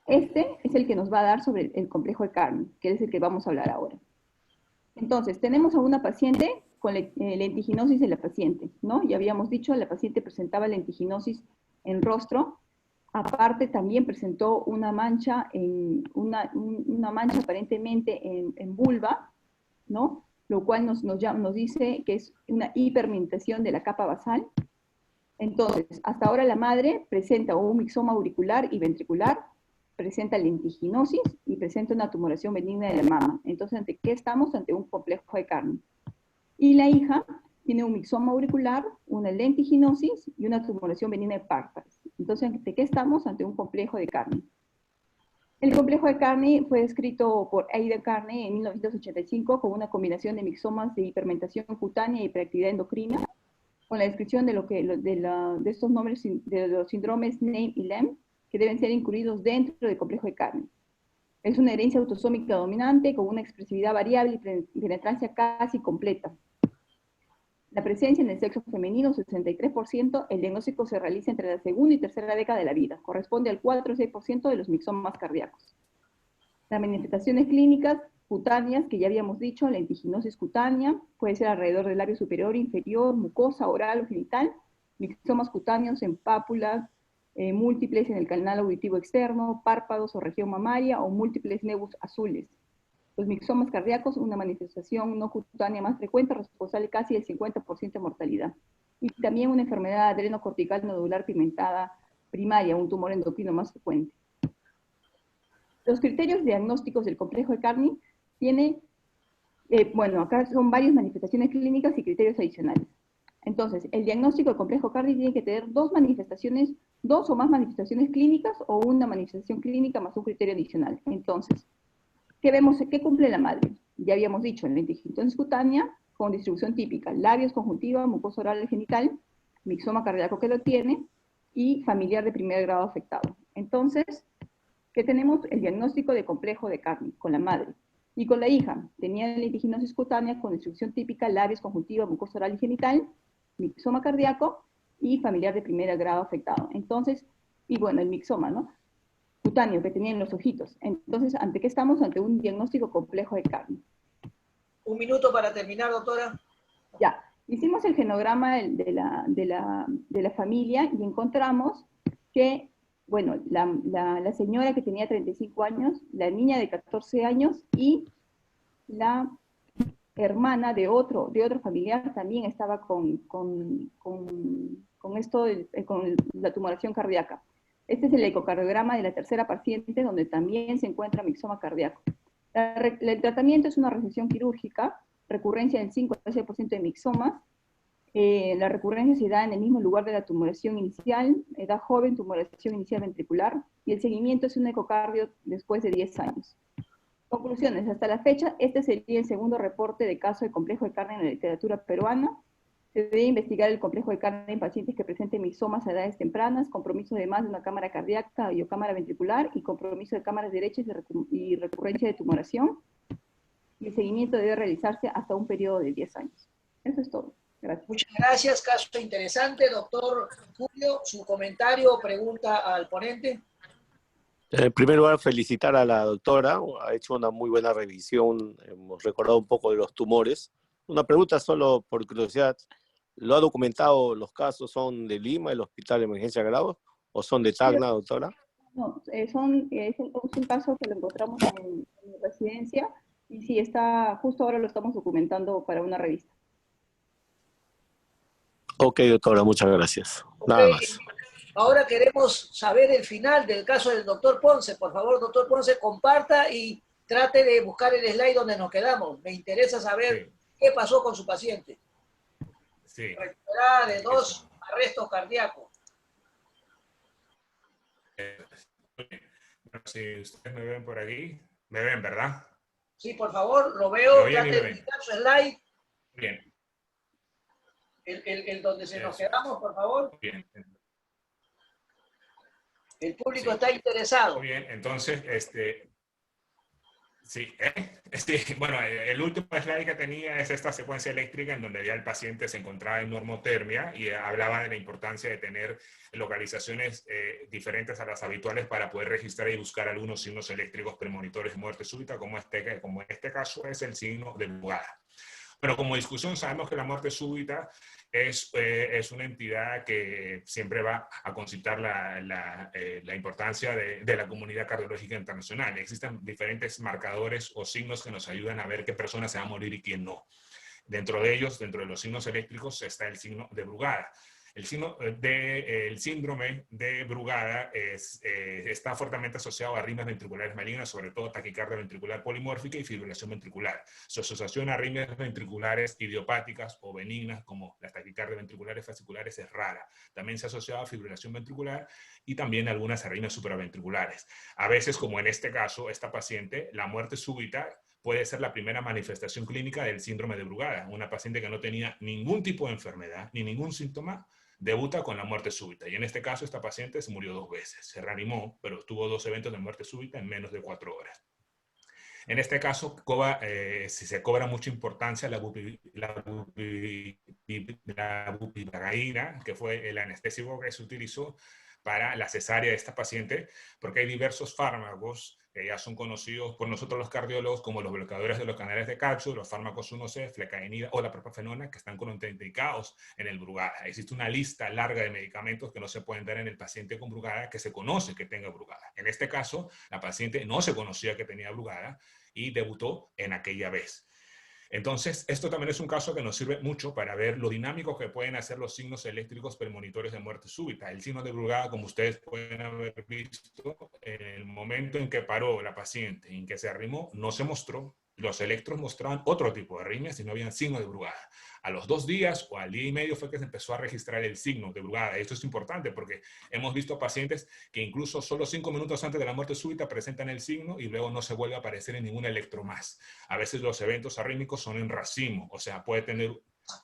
Este es el que nos va a dar sobre el complejo de Carney, que es el que vamos a hablar ahora. Entonces, tenemos a una paciente con lentiginosis en la paciente, ¿no? Ya habíamos dicho, la paciente presentaba lentiginosis en rostro. Aparte, también presentó una mancha, una mancha aparentemente en vulva, ¿no? Lo cual nos dice que es una hiperpigmentación de la capa basal. Entonces, hasta ahora la madre presenta un mixoma auricular y ventricular, presenta lentiginosis y presenta una tumoración benigna de la mama. Entonces, ¿ante qué estamos? Ante un complejo de Carney. Y la hija tiene un mixoma auricular, una lentiginosis y una tumoración benigna de Parkinson. Entonces, ¿ante qué estamos? Ante un complejo de Carney. El complejo de Carney fue descrito por Aidan Carney en 1985 con una combinación de mixomas de hiperpigmentación cutánea y hiperactividad endocrina, con la descripción de estos nombres de los síndromes NEI y LEM, que deben ser incluidos dentro del complejo de Carney. Es una herencia autosómica dominante con una expresividad variable y penetrancia casi completa. La presencia en el sexo femenino, 63%, el diagnóstico se realiza entre la segunda y tercera década de la vida, corresponde al 4 o 6% de los mixomas cardíacos. Las manifestaciones clínicas cutáneas, que ya habíamos dicho, lentiginosis cutánea, puede ser alrededor del labio superior, inferior, mucosa, oral o genital, mixomas cutáneos en pápulas, múltiples en el canal auditivo externo, párpados o región mamaria, o múltiples nebus azules. Los mixomas cardíacos, una manifestación no cutánea más frecuente, responsable casi del 50% de mortalidad. Y también una enfermedad adrenocortical nodular pigmentada primaria, un tumor endocrino más frecuente. Los criterios diagnósticos del complejo de Carney tiene, bueno, acá son varias manifestaciones clínicas y criterios adicionales. Entonces, el diagnóstico del complejo Carney tiene que tener dos o más manifestaciones clínicas o una manifestación clínica más un criterio adicional. Entonces, ¿qué vemos? ¿Qué cumple la madre? Ya habíamos dicho, lentiginosis cutánea con distribución típica, labios, conjuntiva, mucosa oral genital, mixoma cardíaco que lo tiene, y familiar de primer grado afectado. Entonces, ¿qué tenemos? El diagnóstico de complejo de Carney con la madre. Y con la hija, tenía lentiginosis cutánea con distribución típica, labios, conjuntiva, mucosa oral y genital, mixoma cardíaco y familiar de primer grado afectado. Entonces, y bueno, el mixoma, ¿no? Cutáneo que tenía en los ojitos. Entonces, ¿ante qué estamos? Ante un diagnóstico complejo de Carney. Un minuto para terminar, doctora. Ya, hicimos el genograma de la familia y encontramos que, bueno, la señora que tenía 35 años, la niña de 14 años y la hermana de otro familiar también estaba con la tumoración cardíaca. Este es el ecocardiograma de la tercera paciente, donde también se encuentra mixoma cardíaco. El tratamiento es una resección quirúrgica, recurrencia del 5 al 6% de mixomas. La recurrencia se da en el mismo lugar de la tumoración inicial, edad joven, tumoración inicial ventricular, y el seguimiento es un ecocardio después de 10 años. Conclusiones. Hasta la fecha, este sería el segundo reporte de caso de complejo de Carney en la literatura peruana. Se debe investigar el complejo de Carney en pacientes que presenten mixomas a edades tempranas, compromiso de más de una cámara cardíaca o cámara ventricular, y compromiso de cámaras derechas y recurrencia de tumoración. Y el seguimiento debe realizarse hasta un periodo de 10 años. Eso es todo. Gracias. Muchas gracias, caso interesante. Doctor Julio, su comentario o pregunta al ponente. En primer lugar, felicitar a la doctora, ha hecho una muy buena revisión, hemos recordado un poco de los tumores. Una pregunta solo por curiosidad, ¿lo ha documentado, los casos son de Lima, el Hospital de Emergencia Grado, o son de Tacna, doctora? No, es un caso que lo encontramos en mi residencia y sí, justo ahora lo estamos documentando para una revista. Ok, doctora, muchas gracias. Okay. Nada más. Ahora queremos saber el final del caso del doctor Ponce. Por favor, doctor Ponce, comparta y trate de buscar el slide donde nos quedamos. Me interesa saber qué pasó con su paciente. Sí. Recuperada de 2 arrestos cardíacos. Si ustedes me ven por aquí, me ven, ¿verdad? Sí, por favor, lo veo. Ya Trate de indicar su slide. Bien. El donde se nos quedamos, por favor. Bien. El público está interesado. Muy bien, entonces, bueno, el último slide que tenía es esta secuencia eléctrica en donde ya el paciente se encontraba en normotermia y hablaba de la importancia de tener localizaciones diferentes a las habituales para poder registrar y buscar algunos signos eléctricos premonitores de muerte súbita, como en este caso es el signo de Brugada. Pero como discusión sabemos que la muerte súbita es una entidad que siempre va a concitar la importancia de la comunidad cardiológica internacional. Existen diferentes marcadores o signos que nos ayudan a ver qué persona se va a morir y quién no. Dentro de ellos, dentro de los signos eléctricos, está el signo de Brugada. El síndrome de Brugada está fuertemente asociado a arritmias ventriculares malignas, sobre todo taquicardia ventricular polimórfica y fibrilación ventricular. Su asociación a arritmias ventriculares idiopáticas o benignas, como las taquicardias ventriculares fasciculares, es rara. También se ha asociado a fibrilación ventricular y también algunas arritmias supraventriculares. A veces, como en este caso, esta paciente, la muerte súbita puede ser la primera manifestación clínica del síndrome de Brugada. Una paciente que no tenía ningún tipo de enfermedad ni ningún síntoma debuta con la muerte súbita. Y en este caso, esta paciente se murió 2 veces. Se reanimó, pero tuvo 2 eventos de muerte súbita en menos de 4 horas. En este caso, se cobra mucha importancia la bupivacaína, que fue el anestésico que se utilizó para la cesárea de esta paciente, porque hay diversos fármacos que ya son conocidos por nosotros los cardiólogos como los bloqueadores de los canales de calcio, los fármacos 1C, flecainida o la propafenona, que están contraindicados en el Brugada. Existe una lista larga de medicamentos que no se pueden dar en el paciente con Brugada que se conoce que tenga Brugada. En este caso, la paciente no se conocía que tenía Brugada y debutó en aquella vez. Entonces, esto también es un caso que nos sirve mucho para ver lo dinámicos que pueden hacer los signos eléctricos premonitores de muerte súbita. El signo de Brugada, como ustedes pueden haber visto, en el momento en que paró la paciente, en que se arrimó, no se mostró. Los electros mostraban otro tipo de arritmias y no habían signo de Brugada. A los 2 días o al día y medio fue que se empezó a registrar el signo de Brugada. Esto es importante porque hemos visto pacientes que incluso solo 5 minutos antes de la muerte súbita presentan el signo y luego no se vuelve a aparecer en ningún electro más. A veces los eventos arrítmicos son en racimo, o sea, puede tener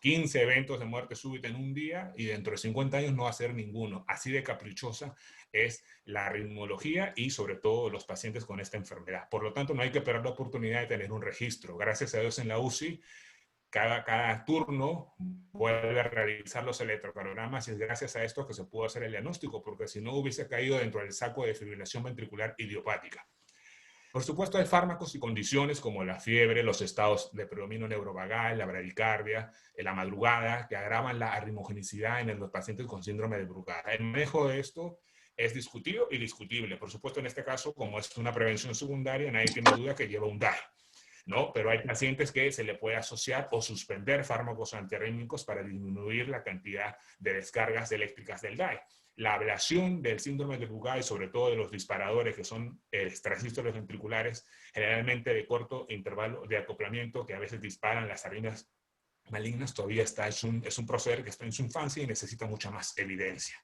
15 eventos de muerte súbita en un día y dentro de 50 años no va a ser ninguno. Así de caprichosa es la arritmología y sobre todo los pacientes con esta enfermedad. Por lo tanto, no hay que perder la oportunidad de tener un registro. Gracias a Dios en la UCI, cada turno vuelve a realizar los electrocardiogramas y es gracias a esto que se pudo hacer el diagnóstico, porque si no hubiese caído dentro del saco de fibrilación ventricular idiopática. Por supuesto, hay fármacos y condiciones como la fiebre, los estados de predominio neurovagal, la bradicardia, la madrugada, que agravan la arritmogenicidad en los pacientes con síndrome de Brugada. El manejo de esto es discutido y discutible. Por supuesto, en este caso, como es una prevención secundaria, nadie tiene duda que lleva un DAI, ¿no? Pero hay pacientes que se le puede asociar o suspender fármacos antiarrítmicos para disminuir la cantidad de descargas eléctricas del DAI. La ablación del síndrome de Brugada y sobre todo de los disparadores que son extrasístoles ventriculares, generalmente de corto intervalo de acoplamiento que a veces disparan las arritmias malignas, todavía es un proceder que está en su infancia y necesita mucha más evidencia.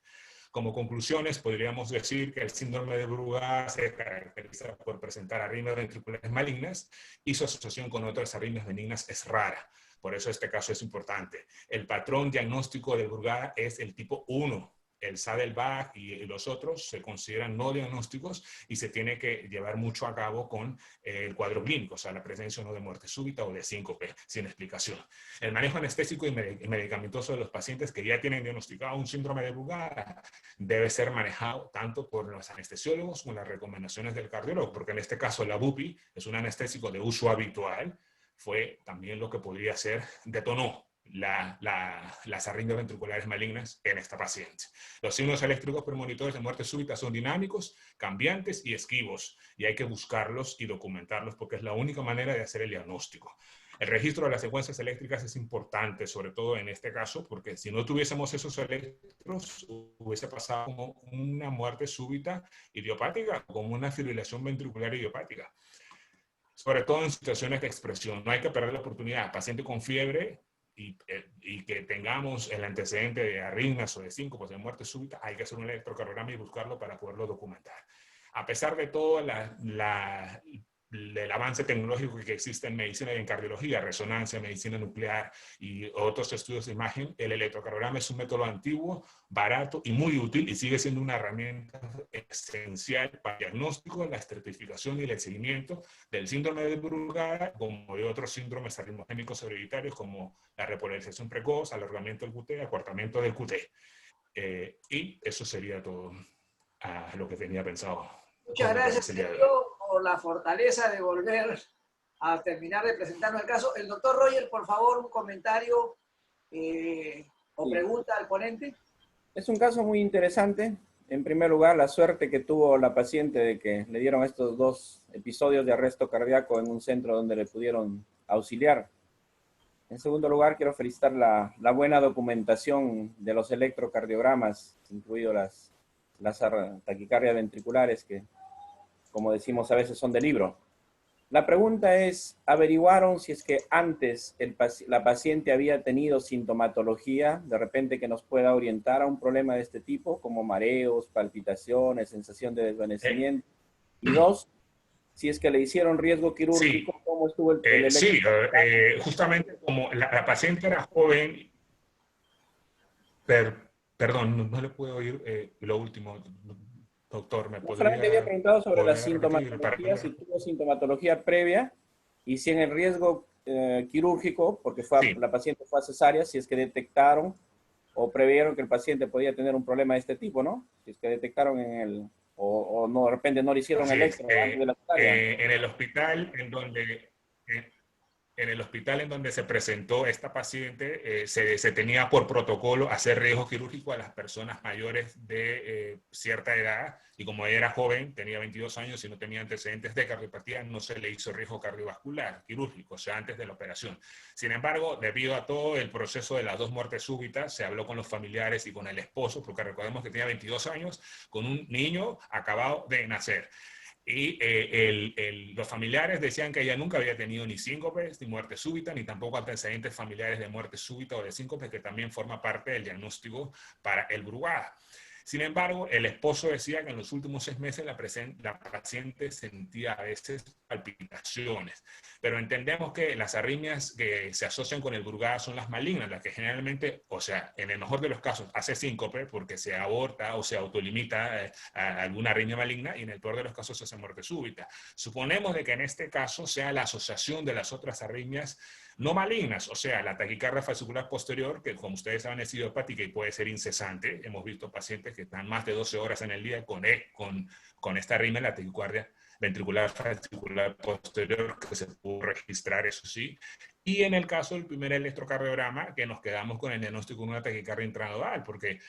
Como conclusiones, podríamos decir que el síndrome de Brugada se caracteriza por presentar arritmias ventriculares malignas y su asociación con otras arritmias benignas es rara. Por eso este caso es importante. El patrón diagnóstico de Brugada es el tipo 1. El Saddle-Bach y los otros se consideran no diagnósticos y se tiene que llevar mucho a cabo con el cuadro clínico, o sea, la presencia no de muerte súbita o de síncope, sin explicación. El manejo anestésico y medicamentoso de los pacientes que ya tienen diagnosticado un síndrome de Brugada debe ser manejado tanto por los anestesiólogos como las recomendaciones del cardiólogo, porque en este caso la bupi es un anestésico de uso habitual, fue también lo que podría ser, detonó las arritmias ventriculares malignas en esta paciente. Los signos eléctricos premonitores de muerte súbita son dinámicos, cambiantes y esquivos, y hay que buscarlos y documentarlos porque es la única manera de hacer el diagnóstico. El registro de las secuencias eléctricas es importante, sobre todo en este caso, porque si no tuviésemos esos electros, hubiese pasado como una muerte súbita idiopática, como una fibrilación ventricular idiopática. Sobre todo en situaciones de expresión. No hay que perder la oportunidad. Paciente con fiebre y que tengamos el antecedente de arritmias o de síncopes de muerte súbita, hay que hacer un electrocardiograma y buscarlo para poderlo documentar. A pesar de todo del avance tecnológico que existe en medicina y en cardiología, resonancia, medicina nuclear y otros estudios de imagen, el electrocardiograma es un método antiguo, barato y muy útil y sigue siendo una herramienta esencial para el diagnóstico, la estratificación y el seguimiento del síndrome de Brugada, como de otros síndromes arritmogénicos hereditarios como la repolarización precoz, alargamiento del QT, acortamiento del QT. Y eso sería todo lo que tenía pensado. Muchas gracias, Sergio, por la fortaleza de volver a terminar de presentarnos el caso. El doctor Roger, por favor, un comentario o pregunta al ponente. Es un caso muy interesante. En primer lugar, la suerte que tuvo la paciente de que le dieron estos 2 episodios de arresto cardíaco en un centro donde le pudieron auxiliar. En segundo lugar, quiero felicitar la buena documentación de los electrocardiogramas, incluido las taquicardias ventriculares que, como decimos a veces, son de libro. La pregunta es, ¿averiguaron si es que antes la paciente había tenido sintomatología, de repente que nos pueda orientar a un problema de este tipo, como mareos, palpitaciones, sensación de desvanecimiento? Y 2, si es que le hicieron riesgo quirúrgico, sí. ¿Cómo estuvo el sí, justamente como la paciente era joven, perdón, no le puedo oír lo último. Doctor, ¿me podría...? Solamente había preguntado sobre la sintomatología, si tuvo sintomatología previa y si en el riesgo quirúrgico, porque la paciente fue a cesárea, si es que detectaron o previeron que el paciente podía tener un problema de este tipo, ¿no? Si es que detectaron o no, de repente no le hicieron electro antes de la cesárea. En el hospital en donde se presentó esta paciente, se tenía por protocolo hacer riesgo quirúrgico a las personas mayores de cierta edad, y como ella era joven, tenía 22 años y no tenía antecedentes de cardiopatía, no se le hizo riesgo cardiovascular quirúrgico, o sea, antes de la operación. Sin embargo, debido a todo el proceso de las 2 muertes súbitas, se habló con los familiares y con el esposo, porque recordemos que tenía 22 años, con un niño acabado de nacer. Y los familiares decían que ella nunca había tenido ni síncopes, ni muerte súbita, ni tampoco antecedentes familiares de muerte súbita o de síncope, que también forma parte del diagnóstico para el Brugada. Sin embargo, el esposo decía que en los últimos 6 meses la paciente sentía a veces palpitaciones, pero entendemos que las arritmias que se asocian con el Brugada son las malignas, las que generalmente, o sea, en el mejor de los casos, hace síncope porque se aborta o se autolimita a alguna arritmia maligna, y en el peor de los casos se hace muerte súbita. Suponemos de que en este caso sea la asociación de las otras arritmias no malignas, o sea, la taquicardia fascicular posterior, que como ustedes saben es idiopática y puede ser incesante. Hemos visto pacientes que están más de 12 horas en el día con esta arritmia, la taquicardia ventricular fascicular posterior, que se pudo registrar, eso sí. Y en el caso del primer electrocardiograma, que nos quedamos con el diagnóstico de una taquicardia intranodal, porque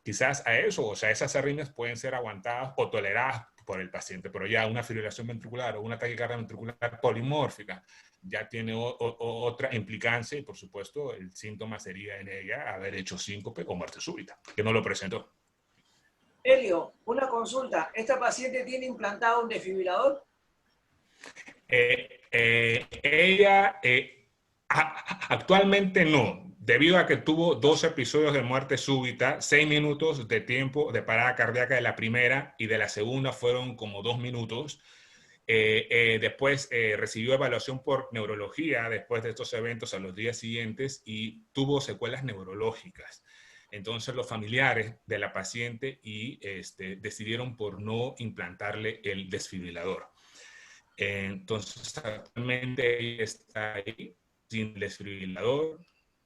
quizás a eso, o sea, esas arritmias pueden ser aguantadas o toleradas por el paciente, pero ya una fibrilación ventricular o una taquicardia ventricular polimórfica ya tiene otra implicancia, y por supuesto el síntoma sería en ella haber hecho síncope o muerte súbita, que no lo presentó. Elio, una consulta. ¿Esta paciente tiene implantado un desfibrilador? Ella actualmente no, debido a que tuvo 2 episodios de muerte súbita, 6 minutos de tiempo de parada cardíaca de la primera, y de la segunda fueron como 2 minutos. Después recibió evaluación por neurología después de estos eventos a los días siguientes y tuvo secuelas neurológicas. Entonces los familiares de la paciente decidieron por no implantarle el desfibrilador. Entonces actualmente ella está ahí sin desfibrilador,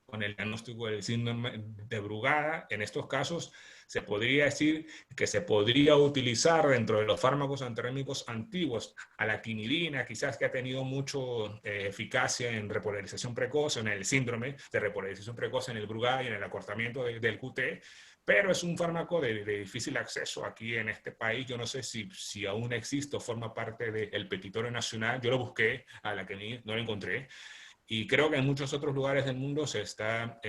con el diagnóstico del síndrome de Brugada. En estos casos se podría decir que se podría utilizar dentro de los fármacos antiarrítmicos antiguos a la quinidina, quizás que ha tenido mucho eficacia en repolarización precoz, en el síndrome de repolarización precoz en el Brugada y en el acortamiento del QT, pero es un fármaco de difícil acceso aquí en este país. Yo no sé si aún existe o forma parte del petitorio nacional. Yo lo busqué, a la que no lo encontré. Y creo que en muchos otros lugares del mundo se está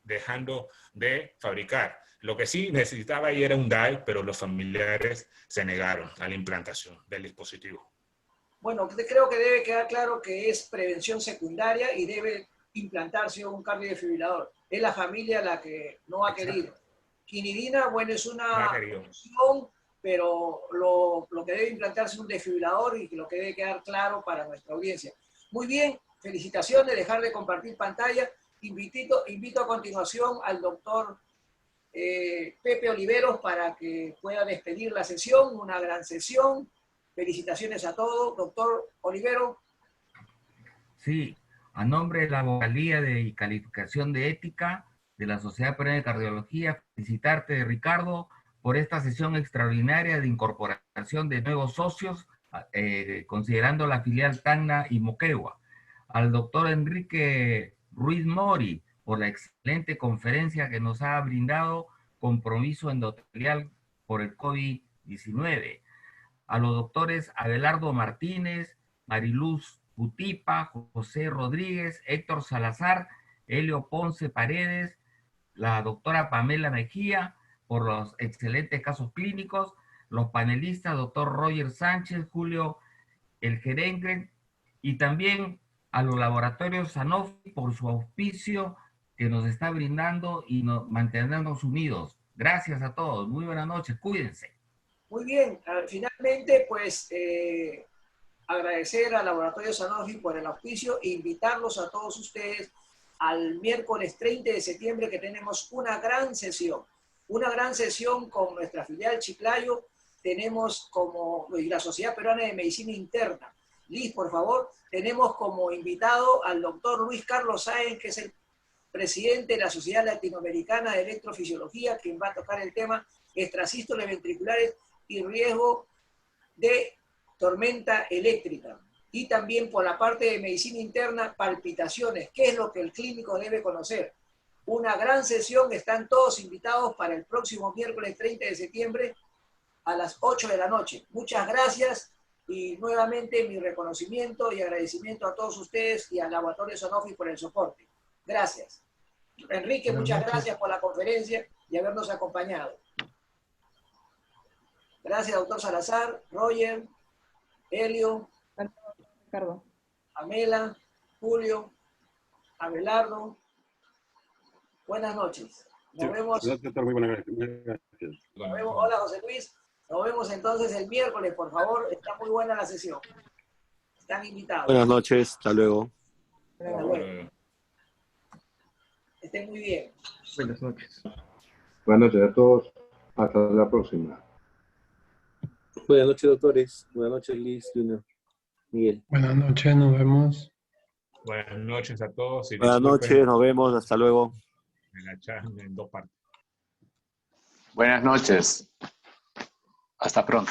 dejando de fabricar. Lo que sí necesitaba ahí era un DAI, pero los familiares se negaron a la implantación del dispositivo. Bueno, creo que debe quedar claro que es prevención secundaria y debe implantarse un cardiodefibrilador. Es la familia la que no ha querido. Quinidina, bueno, es una opción, pero lo que debe implantarse es un desfibrilador y lo que debe quedar claro para nuestra audiencia. Muy bien, felicitaciones, dejar de compartir pantalla. Invito a continuación al doctor Pepe Oliveros para que pueda despedir la sesión, una gran sesión. Felicitaciones a todos. Doctor Olivero. Sí, a nombre de la vocalía de calificación de ética de la Sociedad Peruana de Cardiología, felicitarte, Ricardo, por esta sesión extraordinaria de incorporación de nuevos socios, considerando la filial Tacna y Moquegua. Al doctor Enrique Ruiz Mori, por la excelente conferencia que nos ha brindado compromiso endotelial por el COVID-19. A los doctores Abelardo Martínez, Mariluz Utipa, José Rodríguez, Héctor Salazar, Helio Ponce Paredes, la doctora Pamela Mejía, por los excelentes casos clínicos, los panelistas, doctor Roger Sánchez, Julio El Gerengren, y también a los laboratorios Sanofi por su auspicio que nos está brindando y mantenernos unidos. Gracias a todos. Muy buenas noches. Cuídense. Muy bien. Finalmente, pues, agradecer al Laboratorio Sanofi por el auspicio e invitarlos a todos ustedes al miércoles 30 de septiembre que tenemos una gran sesión con nuestra filial Chiclayo. Tenemos como la Sociedad Peruana de Medicina Interna. Liz, por favor, tenemos como invitado al doctor Luis Carlos Sáenz, que es el presidente de la Sociedad Latinoamericana de Electrofisiología, quien va a tocar el tema extrasístoles ventriculares y riesgo de tormenta eléctrica. Y también por la parte de medicina interna, palpitaciones, qué es lo que el clínico debe conocer. Una gran sesión, están todos invitados para el próximo miércoles 30 de septiembre a las 8 de la noche. Muchas gracias y nuevamente mi reconocimiento y agradecimiento a todos ustedes y al Laboratorio Sanofi por el soporte. Gracias. Enrique, muchas gracias por la conferencia y habernos acompañado. Gracias, doctor Salazar, Roger, Helio, Ricardo, Pamela, Julio, Abelardo. Buenas noches. Nos vemos. Muy buenas gracias. Nos vemos. Hola, José Luis. Nos vemos entonces el miércoles, por favor. Está muy buena la sesión. Están invitados. Buenas noches. Hasta luego. Hasta luego. Estén muy bien. Buenas noches. Buenas noches a todos. Hasta la próxima. Buenas noches, doctores. Buenas noches, Liz, Junior, Miguel. Buenas noches, nos vemos. Buenas noches a todos. Y buenas noches, nos vemos. Hasta luego. En dos partes. Buenas noches. Hasta pronto.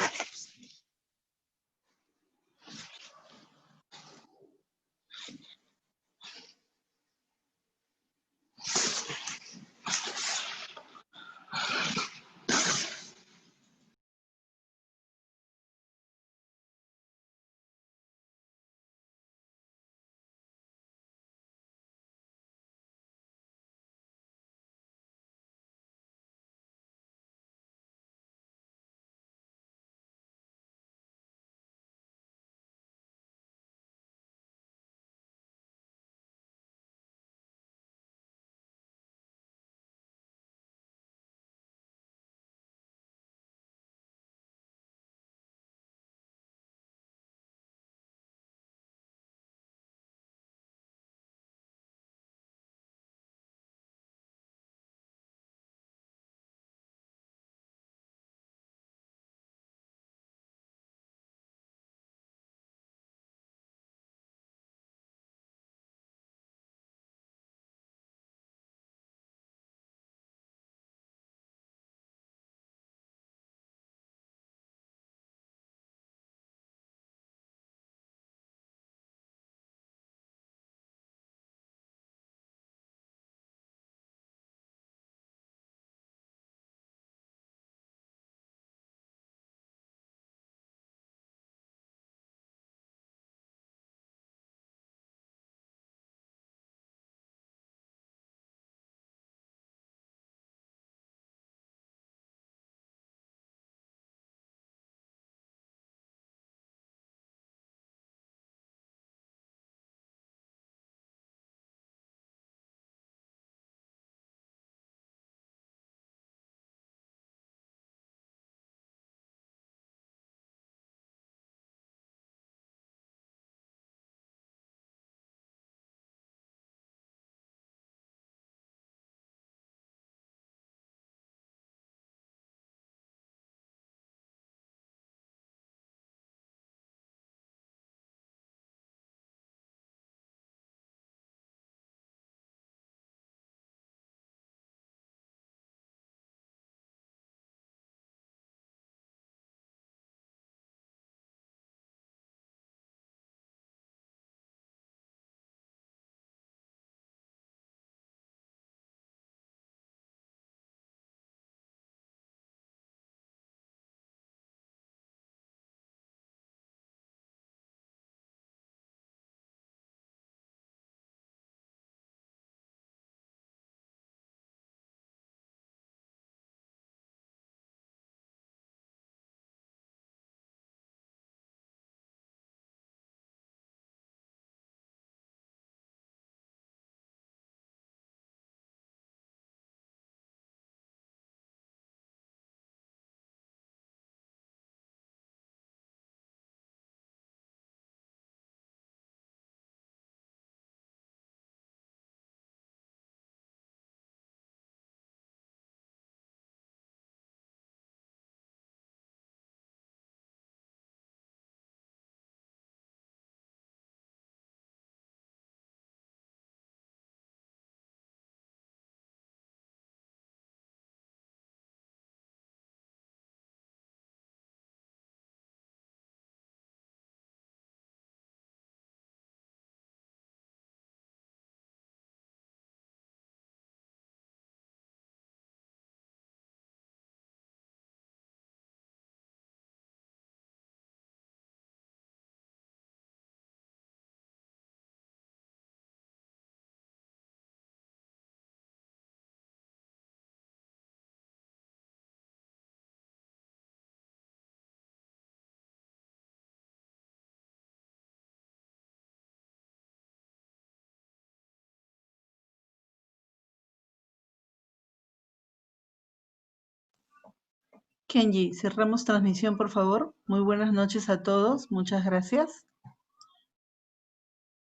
Kenji, cerramos transmisión, por favor. Muy buenas noches a todos. Muchas gracias.